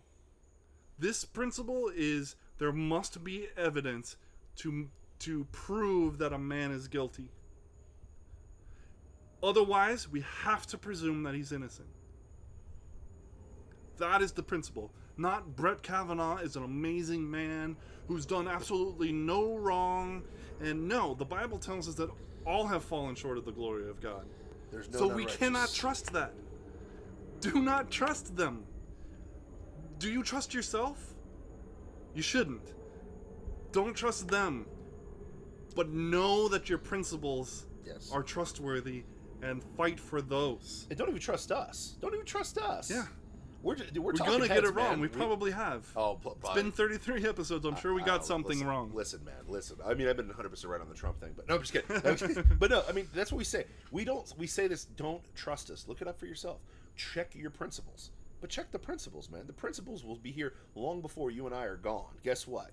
this principle is There must be evidence to prove that a man is guilty. Otherwise, we have to presume that he's innocent. That is the principle. Not Brett Kavanaugh is an amazing man who's done absolutely no wrong. And no, the Bible tells us that all have fallen short of the glory of God. There's no So we cannot trust that. Do not trust them. Do you trust yourself? You shouldn't. Don't trust them. But know that your principles are trustworthy and fight for those. And don't even trust us. Don't even trust us. Yeah. We're gonna get it wrong. We probably have. Oh, it's been 33 episodes. I'm sure we got something wrong. Listen, man. Listen. I mean, I've been 100% right on the Trump thing, but no, I'm just kidding. But no, I mean, that's what we say. We say this. Don't trust us. Look it up for yourself. Check your principles. But check the principles, man. The principles will be here long before you and I are gone. Guess what?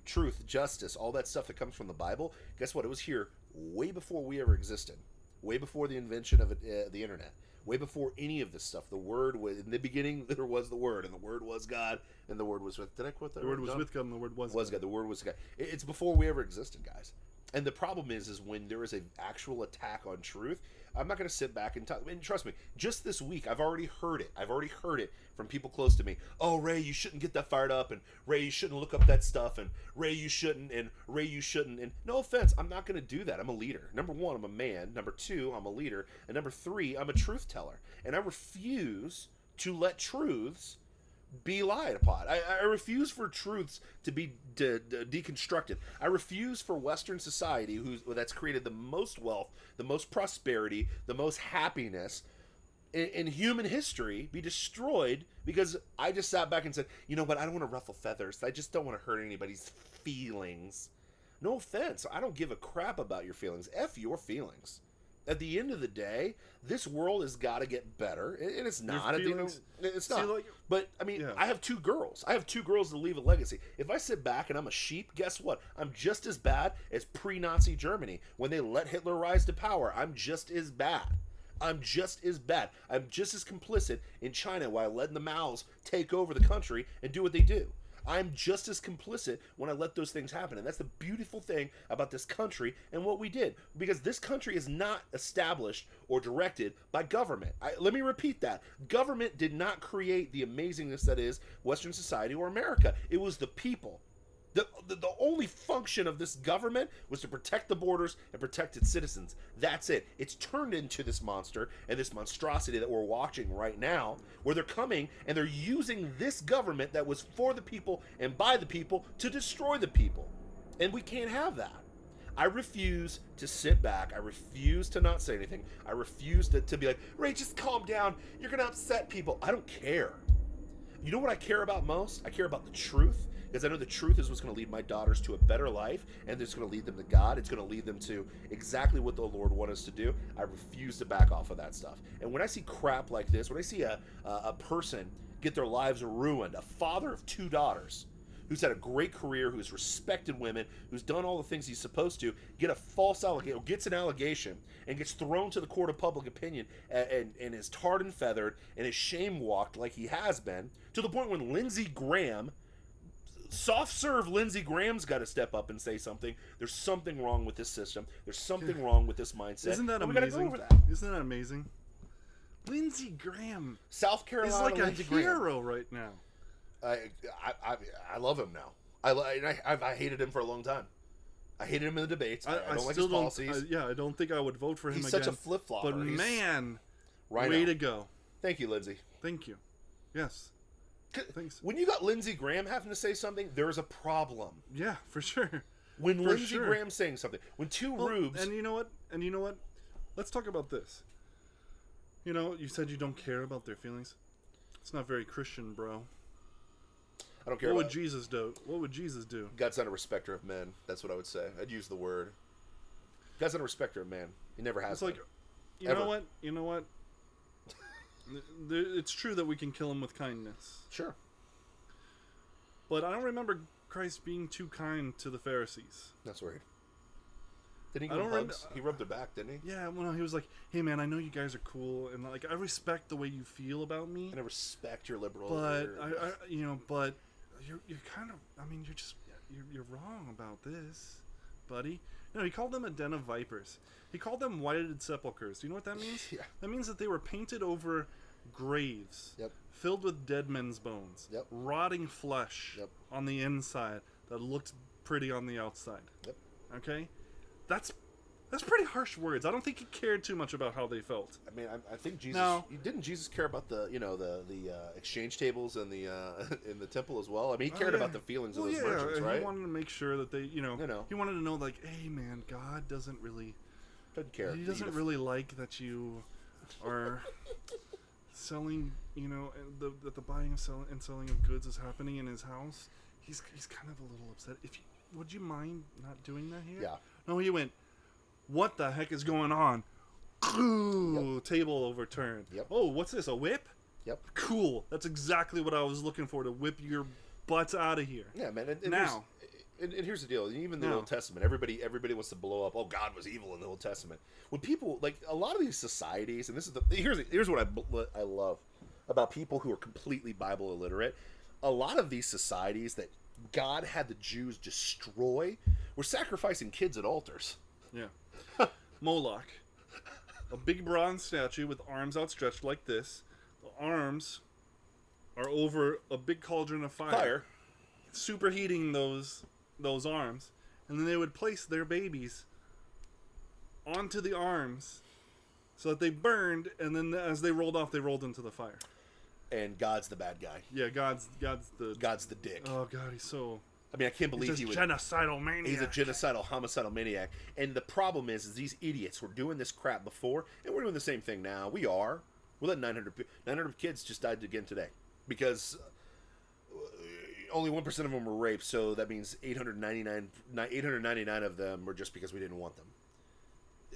Truth, justice, all that stuff that comes from the Bible. Guess what? It was here way before we ever existed. Way before the invention of the internet. Way before any of this stuff. The Word was in the beginning. There was the Word, and the Word was God, and the Word was with. Did I quote that? The Word was with God, and the Word was God. The Word was God. It's before we ever existed, guys. And the problem is when there is an actual attack on truth, I'm not going to sit back and talk. And trust me, just this week, I've already heard it. I've already heard it from people close to me. Oh, Ray, you shouldn't get that fired up, and Ray, you shouldn't look up that stuff, and Ray, you shouldn't, and Ray, you shouldn't. And no offense, I'm not going to do that. I'm a leader. Number one, I'm a man. Number two, I'm a leader. And number three, I'm a truth teller. And I refuse to let truths be lied upon. I refuse for truths to be deconstructed. I refuse for Western society, that's created the most wealth, the most prosperity, the most happiness in human history, be destroyed because I just sat back and said, you know what, I don't want to ruffle feathers. I just don't want to hurt anybody's feelings. No offense. I don't give a crap about your feelings. F your feelings. At the end of the day, this world has got to get better, and it's not. It's not. But I mean, I have two girls. I have two girls to leave a legacy. If I sit back and I'm a sheep, guess what? I'm just as bad as pre-Nazi Germany when they let Hitler rise to power. I'm just as bad. I'm just as bad. I'm just as complicit in China while letting the Maos take over the country and do what they do. I'm just as complicit when I let those things happen. And that's the beautiful thing about this country and what we did. Because this country is not established or directed by government. Let me repeat that. Government did not create the amazingness that is Western society or America. It was the people. The only function of this government was to protect the borders and protect its citizens. That's it. It's turned into this monster and this monstrosity that we're watching right now, where they're coming and they're using this government that was for the people and by the people to destroy the people. And we can't have that. I refuse to sit back. I refuse to not say anything. I refuse to be like, Ray, just calm down. You're going to upset people. I don't care. You know what I care about most? I care about the truth. Because I know the truth is what's going to lead my daughters to a better life, and it's going to lead them to God. It's going to lead them to exactly what the Lord wants us to do. I refuse to back off of that stuff. And when I see crap like this, when I see a person get their lives ruined, a father of two daughters, who's had a great career, who's respected women, who's done all the things he's supposed to, get a false allegation, gets an allegation, and gets thrown to the court of public opinion, and is tarred and feathered, and is shame-walked like he has been, to the point when Lindsey Graham, soft-serve Lindsey Graham's got to step up and say something. There's something wrong with this system. There's something wrong with this mindset. Isn't that amazing? We got to go over that. Isn't that amazing? Lindsey Graham, South Carolina, is like Lindsey a hero right now. I love him now. I hated him for a long time. I hated him in the debates. I don't like his policies. I don't think I would vote for him He's again. such a flip-flopper. But man, right way now. to go. Thank you, Lindsey. Thank you. Yes. Thanks. When you got Lindsey Graham having to say something, there's a problem. Yeah, for sure. When Lindsey Graham's saying something. When two rubes... And you know what? Let's talk about this. You know, you said you don't care about their feelings. It's not very Christian, bro. I don't care What would Jesus do? What would Jesus do? God's not a respecter of men. That's what I would say. I'd use the word. God's not a respecter of man. He never has been. It's like, you know what? It's true that we can kill him with kindness. Sure. But I don't remember Christ being too kind to the Pharisees. That's weird. Didn't he give hugs? He rubbed their back, didn't he? Yeah, well, he was like, hey man, I know you guys are cool, and like I respect the way you feel about me. And I respect your liberal... But, but you're kind of, I mean, you're just you're wrong about this, buddy. No, he called them a den of vipers. He called them whited sepulchres. Do you know what that means? Yeah. That means that they were painted over graves Yep. filled with dead men's bones, Yep. rotting flesh Yep. on the inside that looked pretty on the outside. Yep. Okay? That's pretty harsh words. I don't think he cared too much about how they felt. I mean, I think Jesus. No. Didn't Jesus care about the exchange tables and the in the temple as well? I mean, he cared yeah. about the feelings of Well, those yeah, merchants, right? He wanted to make sure that they, You know. he wanted to know, like, hey, man, God doesn't really, Doesn't care. he doesn't really like that you are selling, that the buying and selling of goods is happening in his house. He's kind of a little upset. Would you mind not doing that here? Yeah. No, he went, what the heck is going on? Yep. Table overturned. Yep. Oh, what's this, a whip? Yep. Cool. That's exactly what I was looking for, to whip your butts out of here. Yeah, man. And Now. here's the deal. Even the Now. Old Testament, everybody wants to blow up. Oh, God was evil in the Old Testament. When people, like, a lot of these societies, and this is here's what I love about people who are completely Bible illiterate. A lot of these societies that God had the Jews destroy were sacrificing kids at altars. Yeah. Moloch. A big bronze statue with arms outstretched like this. The arms are over a big cauldron of fire. Superheating those arms. And then they would place their babies onto the arms so that they burned, and then as they rolled off, they rolled into the fire. And God's the bad guy. Yeah, God's the dick. Oh, God, he's so... I mean, I can't believe He's a genocidal maniac. He's a genocidal, homicidal maniac. And the problem is these idiots were doing this crap before, and we're doing the same thing now. We are. We'll let 900 kids just died again today. Because only 1% of them were raped, so that means 899 of them were just because we didn't want them.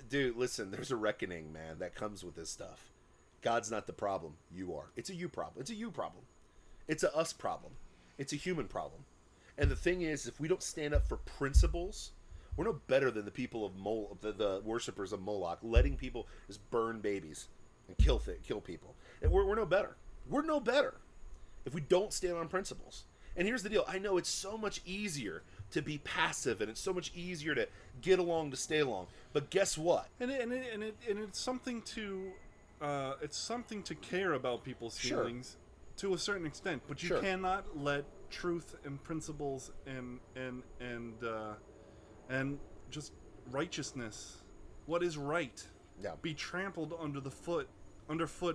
Dude, listen, there's a reckoning, man, that comes with this stuff. God's not the problem. You are. It's a you problem. It's a you problem. It's a us problem. It's a human problem. And the thing is, if we don't stand up for principles, we're no better than the people of the worshippers of Moloch, letting people just burn babies and kill people. And we're no better. We're no better if we don't stand on principles. And here's the deal. I know it's so much easier to be passive, and it's so much easier to get along to stay along. But guess what? And it's something to care about people's feelings to a certain extent, but you cannot let truth and principles and just righteousness, what is right, be trampled underfoot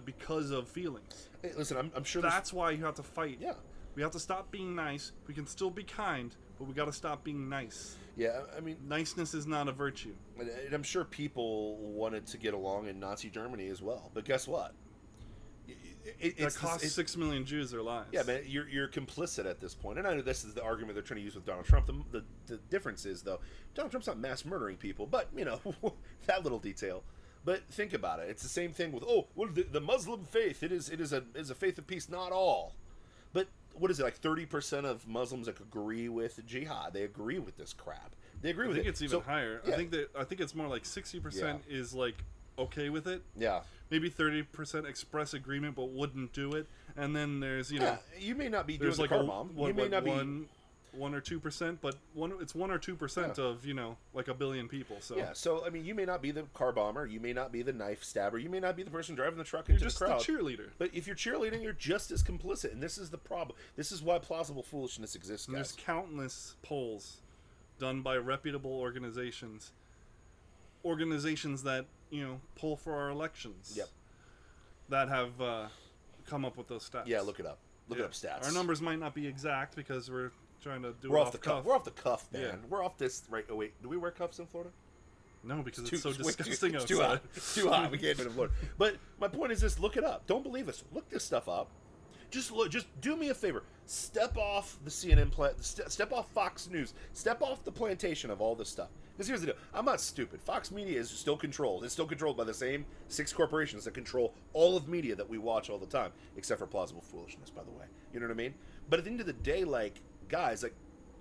because of feelings. Hey, listen, I'm sure that's why you have to fight. Yeah. We have to stop being nice. We can still be kind, but we got to stop being nice. Yeah, I mean, niceness is not a virtue. And I'm sure people wanted to get along in Nazi Germany as well. But guess what? It cost 6 million Jews their lives. Yeah, man, you're complicit at this point. And I know this is the argument they're trying to use with Donald Trump. The difference is, though, Donald Trump's not mass murdering people, but, that little detail. But think about it. It's the same thing with, the Muslim faith, it is a faith of peace, not all. But what is it, like 30% of Muslims that agree with jihad? They agree with this crap. They agree with it. I think it's even higher. Yeah. I think it's more like 60% is like okay with it. Yeah. Maybe 30% express agreement but wouldn't do it. And then there's, you may not be doing there's the like car bomb. You may not be 1 or 2%, but it's 1 or 2% of, like a billion people. So yeah, so I mean, you may not be the car bomber, you may not be the knife stabber, you may not be the person driving the truck into the crowd. You're just the cheerleader. But if you're cheerleading, you're just as complicit, and this is the problem. This is why plausible foolishness exists, guys. There's countless polls done by reputable organizations that pull for our elections. Yep. That have come up with those stats. Yeah, look it up. Look it up stats. Our numbers might not be exact because we're trying to do we're it off the cuff. We're off the cuff, man. Yeah. We're off this right. Oh wait, do we wear cuffs in Florida? No, because it's so disgusting it's outside. too hot. It's too hot. We can't do it in Florida. But my point is this: look it up. Don't believe us. Look this stuff up. Just do me a favor. Step off the CNN step off Fox News. Step off the plantation of all this stuff. Because here's the deal. I'm not stupid. Fox Media is still controlled. It's still controlled by the same 6 corporations that control all of media that we watch all the time. Except for plausible foolishness, by the way. You know what I mean? But at the end of the day, guys,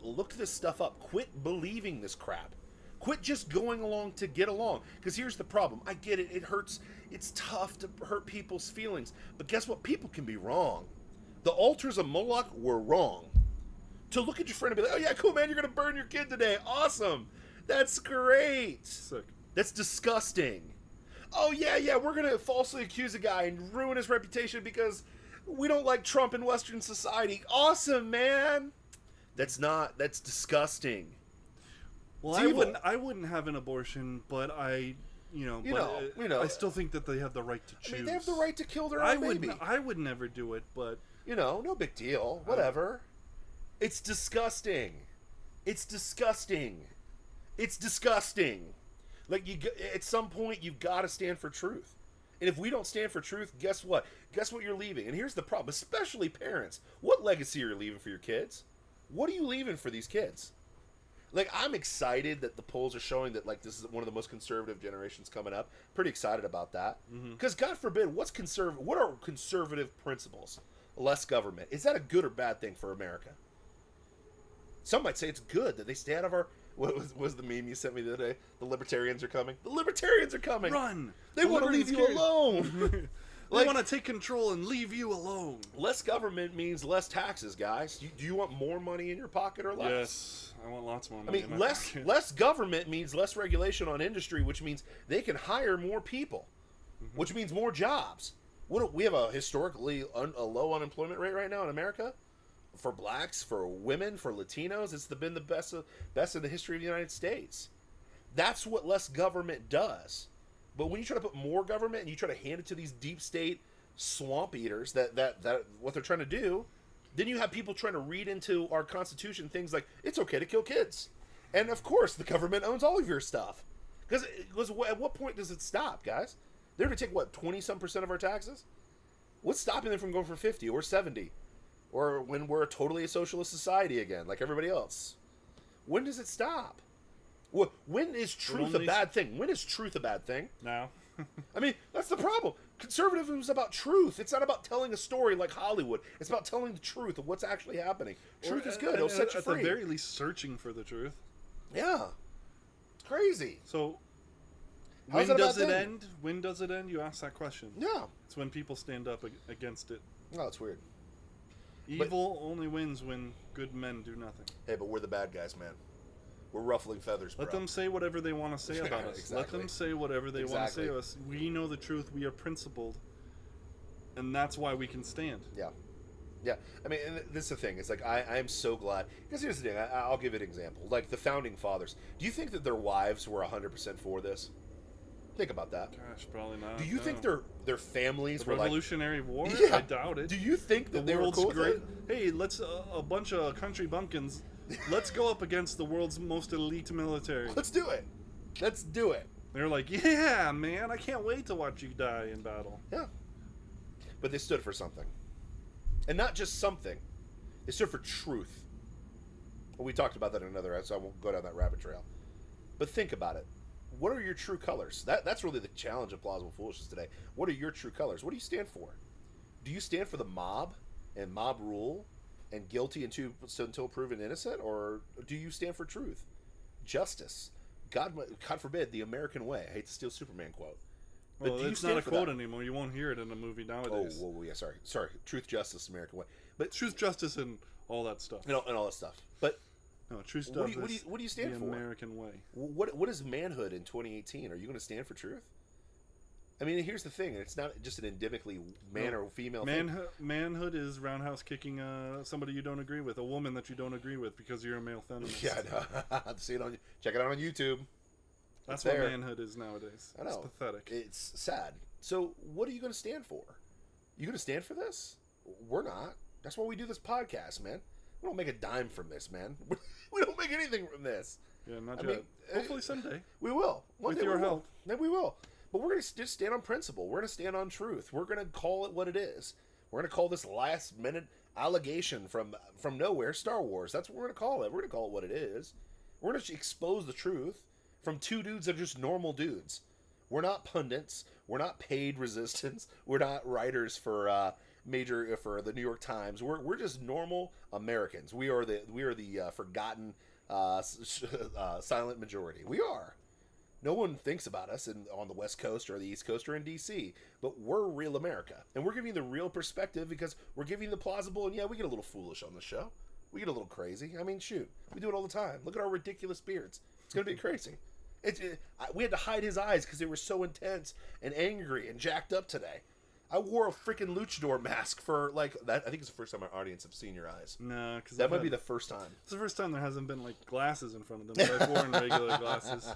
look this stuff up. Quit believing this crap. Quit just going along to get along. Because here's the problem. I get it. It hurts. It's tough to hurt people's feelings. But guess what? People can be wrong. The altars of Moloch were wrong. To look at your friend and be like, oh yeah, cool, man, you're going to burn your kid today. Awesome. That's great. Sick. That's disgusting. Oh yeah, we're going to falsely accuse a guy and ruin his reputation because we don't like Trump in Western society. Awesome, man. That's disgusting. Well, I wouldn't have an abortion, but I still think that they have the right to choose. I mean, they have the right to kill their own baby. I would never do it, but no big deal. Whatever. It's disgusting. It's disgusting. It's disgusting. Like, at some point, you've got to stand for truth. And if we don't stand for truth, guess what? Guess what you're leaving? And here's the problem, especially parents. What legacy are you leaving for your kids? What are you leaving for these kids? Like, I'm excited that the polls are showing that, like, this is one of the most conservative generations coming up. Pretty excited about that. Because, God forbid, what are conservative principles? Less government. Is that a good or bad thing for America? Some might say it's good that they stay out of our... What was the meme you sent me the other day? The libertarians are coming. The libertarians are coming. Run! They want to leave you alone. They want to take control and leave you alone. Less government means less taxes, guys. Do you want more money in your pocket or less? Yes, I want lots more money. I mean, less government means less regulation on industry, which means they can hire more people, which means more jobs. We have a historically a low unemployment rate right now in America. For blacks, for women, for Latinos, it's been the best in the history of the United States. That's what less government does. But when you try to put more government and you try to hand it to these deep state swamp eaters, that what they're trying to do, then you have people trying to read into our Constitution things like it's okay to kill kids, and of course the government owns all of your stuff. Because at what point does it stop, guys? They're going to take 20% of our taxes. What's stopping them from going for 50 or 70? Or when we're totally a socialist society again, like everybody else. When does it stop? When is truth a bad thing? When is truth a bad thing? Now. I mean, that's the problem. Conservatism is about truth. It's not about telling a story like Hollywood. It's about telling the truth of what's actually happening. Truth is good. It'll set you free. At the very least, searching for the truth. Yeah. It's crazy. So, when does it end? When does it end? You ask that question. Yeah. It's when people stand up against it. Oh, it's weird. Evil only wins when good men do nothing. Hey, but we're the bad guys, man. We're ruffling feathers, bro. Let them say whatever they want to say about us. Exactly. Let them say whatever they want to say to us. We know the truth. We are principled. And that's why we can stand. Yeah. Yeah. I mean, and this is the thing. It's like, I am so glad. Because here's the thing. I'll give it an example. Like, the Founding Fathers. Do you think that their wives were 100% for this? Think about that. Gosh, probably not. Do you think their families were Revolutionary War? Yeah. I doubt it. Do you think that they were world's cool great? with it? Hey, let's a bunch of country bumpkins. Let's go up against the world's most elite military. Let's do it. Let's do it. They're like, yeah, man, I can't wait to watch you die in battle. Yeah. But they stood for something. And not just something. They stood for truth. Well, we talked about that in another episode, so I won't go down that rabbit trail. But think about it. What are your true colors? That's really the challenge of Plausible Foolishness today. What are your true colors? What do you stand for? Do you stand for the mob and mob rule and guilty until proven innocent? Or do you stand for truth? Justice. God forbid, the American way. I hate to steal Superman quote. But well, it's not a quote anymore. You won't hear it in a movie nowadays. Oh, yeah, sorry. Truth, justice, American way. But truth, justice, and all that stuff. And all that stuff. But no, truth, justice. What do you stand the for? American way. What is manhood in 2018? Are you going to stand for truth? I mean, here's the thing. It's not just an endemically man or female thing. Manhood is roundhouse kicking somebody you don't agree with, a woman that you don't agree with because you're a male feminist. Yeah, I know. See it on. Check it out on YouTube. That's what manhood is nowadays. I know. It's pathetic. It's sad. So, what are you going to stand for? You going to stand for this? We're not. That's why we do this podcast, man. We don't make a dime from this, man. We don't make anything from this. Yeah, not yet. Hopefully someday. We will. With your help. Then we will. But we're going to just stand on principle. We're going to stand on truth. We're going to call it what it is. We're going to call this last-minute allegation from nowhere Star Wars. That's what we're going to call it. We're going to call it what it is. We're going to expose the truth from two dudes that are just normal dudes. We're not pundits. We're not paid resistance. We're not writers for the New York Times. We're just normal Americans. We are the forgotten silent majority. We are. No one thinks about us on the West Coast or the East Coast or in D.C., but we're real America. And we're giving you the real perspective because we're giving you the plausible, and yeah, we get a little foolish on the show. We get a little crazy. I mean, shoot, we do it all the time. Look at our ridiculous beards. It's gonna be crazy. We had to hide his eyes because they were so intense and angry and jacked up today. I wore a freaking luchador mask for like that. I think it's the first time our audience have seen your eyes. No, because That might be the first time. It's the first time there hasn't been like glasses in front of them. But I've worn regular glasses.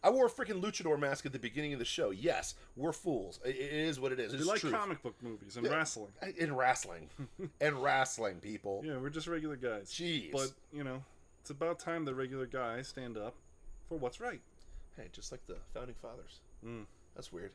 I wore a freaking luchador mask at the beginning of the show. Yes, we're fools. It is what it is. We It's like truth. comic book movies and wrestling. In wrestling. And wrestling, people. Yeah, we're just regular guys. Jeez. But, you know, it's about time the regular guys stand up for what's right. Hey, just like the founding fathers. That's weird.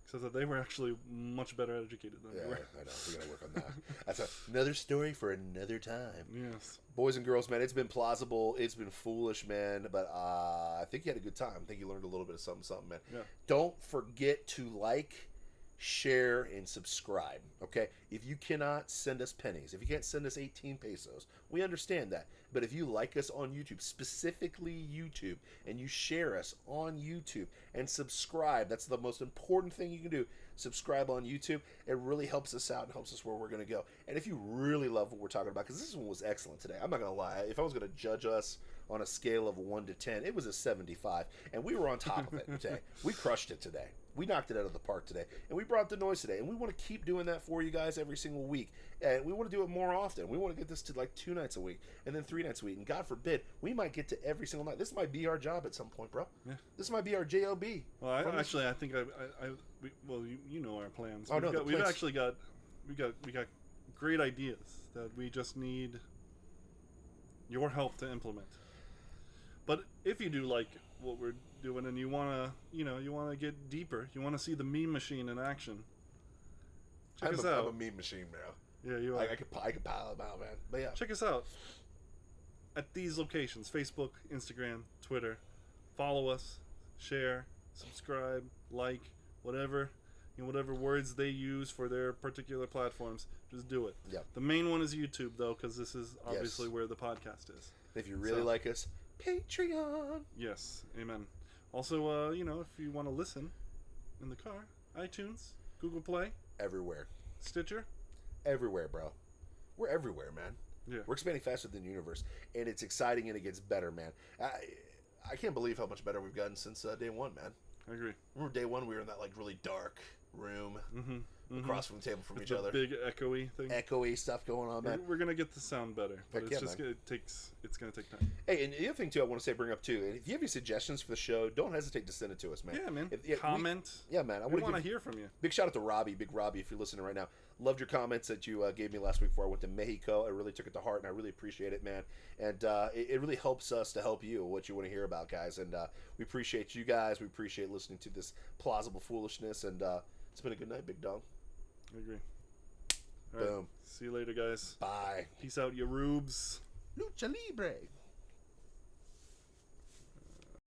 Except that they were actually much better educated than we Yeah, were. I know. We gotta work on that. That's another story for another time. Yes. Boys and girls, man, it's been plausible. It's been foolish, man. But I think you had a good time. I think you learned a little bit of something, man. Yeah. Don't forget to like, share, and subscribe. Okay? If you cannot send us pennies, if you can't send us 18 pesos, we understand that. But if you like us on YouTube, specifically YouTube, and you share us on YouTube and subscribe, that's the most important thing you can do. Subscribe on YouTube. It really helps us out and helps us where we're going to go. And if you really love what we're talking about, because this one was excellent today, I'm not going to lie. If I was going to judge us on a scale of 1 to 10, it was a 75. And we were on top of it today. We crushed it today. We knocked it out of the park today. And we brought the noise today. And we want to keep doing that for you guys every single week. And we want to do it more often. We want to get this to like 2 nights a week and then 3 nights a week. And God forbid, we might get to every single night. This might be our job at some point, bro. Yeah. This might be our JOB. Well, I think you know our plans. Oh, no, We've actually got great ideas that we just need your help to implement. But if you do like what we're doing and you want to get deeper, you want to see the meme machine in action, check us out. I'm a meme machine, bro. Yeah, you are. I could pile them out, man. But yeah. Check us out at these locations: Facebook, Instagram, Twitter. Follow us, share, subscribe, like, whatever words they use for their particular platforms. Just do it. Yep. The main one is YouTube, though, because this is obviously Yes. where the podcast is. If you really like us, Patreon. Yes, amen. Also, if you want to listen in the car, iTunes, Google Play, Everywhere. Stitcher. Everywhere, bro. We're everywhere, man. Yeah. We're expanding faster than the universe, and it's exciting and it gets better, man. I can't believe how much better we've gotten since day one, man. I agree. Remember day one, we were in that like really dark room, across from the table from each other. Big echoey thing. Echoey stuff going on, man. We're gonna get the sound better, but Heck it's yeah, just man. it's gonna take time. Hey, and the other thing too, I want to say, bring up too. If you have any suggestions for the show, don't hesitate to send it to us, man. Yeah, man. Comment. Man. I We want want to hear from you. Big shout out to Robbie, Big Robbie, if you're listening right now. Loved your comments that you gave me last week before I went to Mexico. I really took it to heart, and I really appreciate it, man. And it really helps us to help you, what you want to hear about, guys. And we appreciate you guys. We appreciate listening to this plausible foolishness. And it's been a good night, Big Dog. I agree. All Boom. right. See you later, guys. Bye. Peace out, you rubes. Lucha Libre.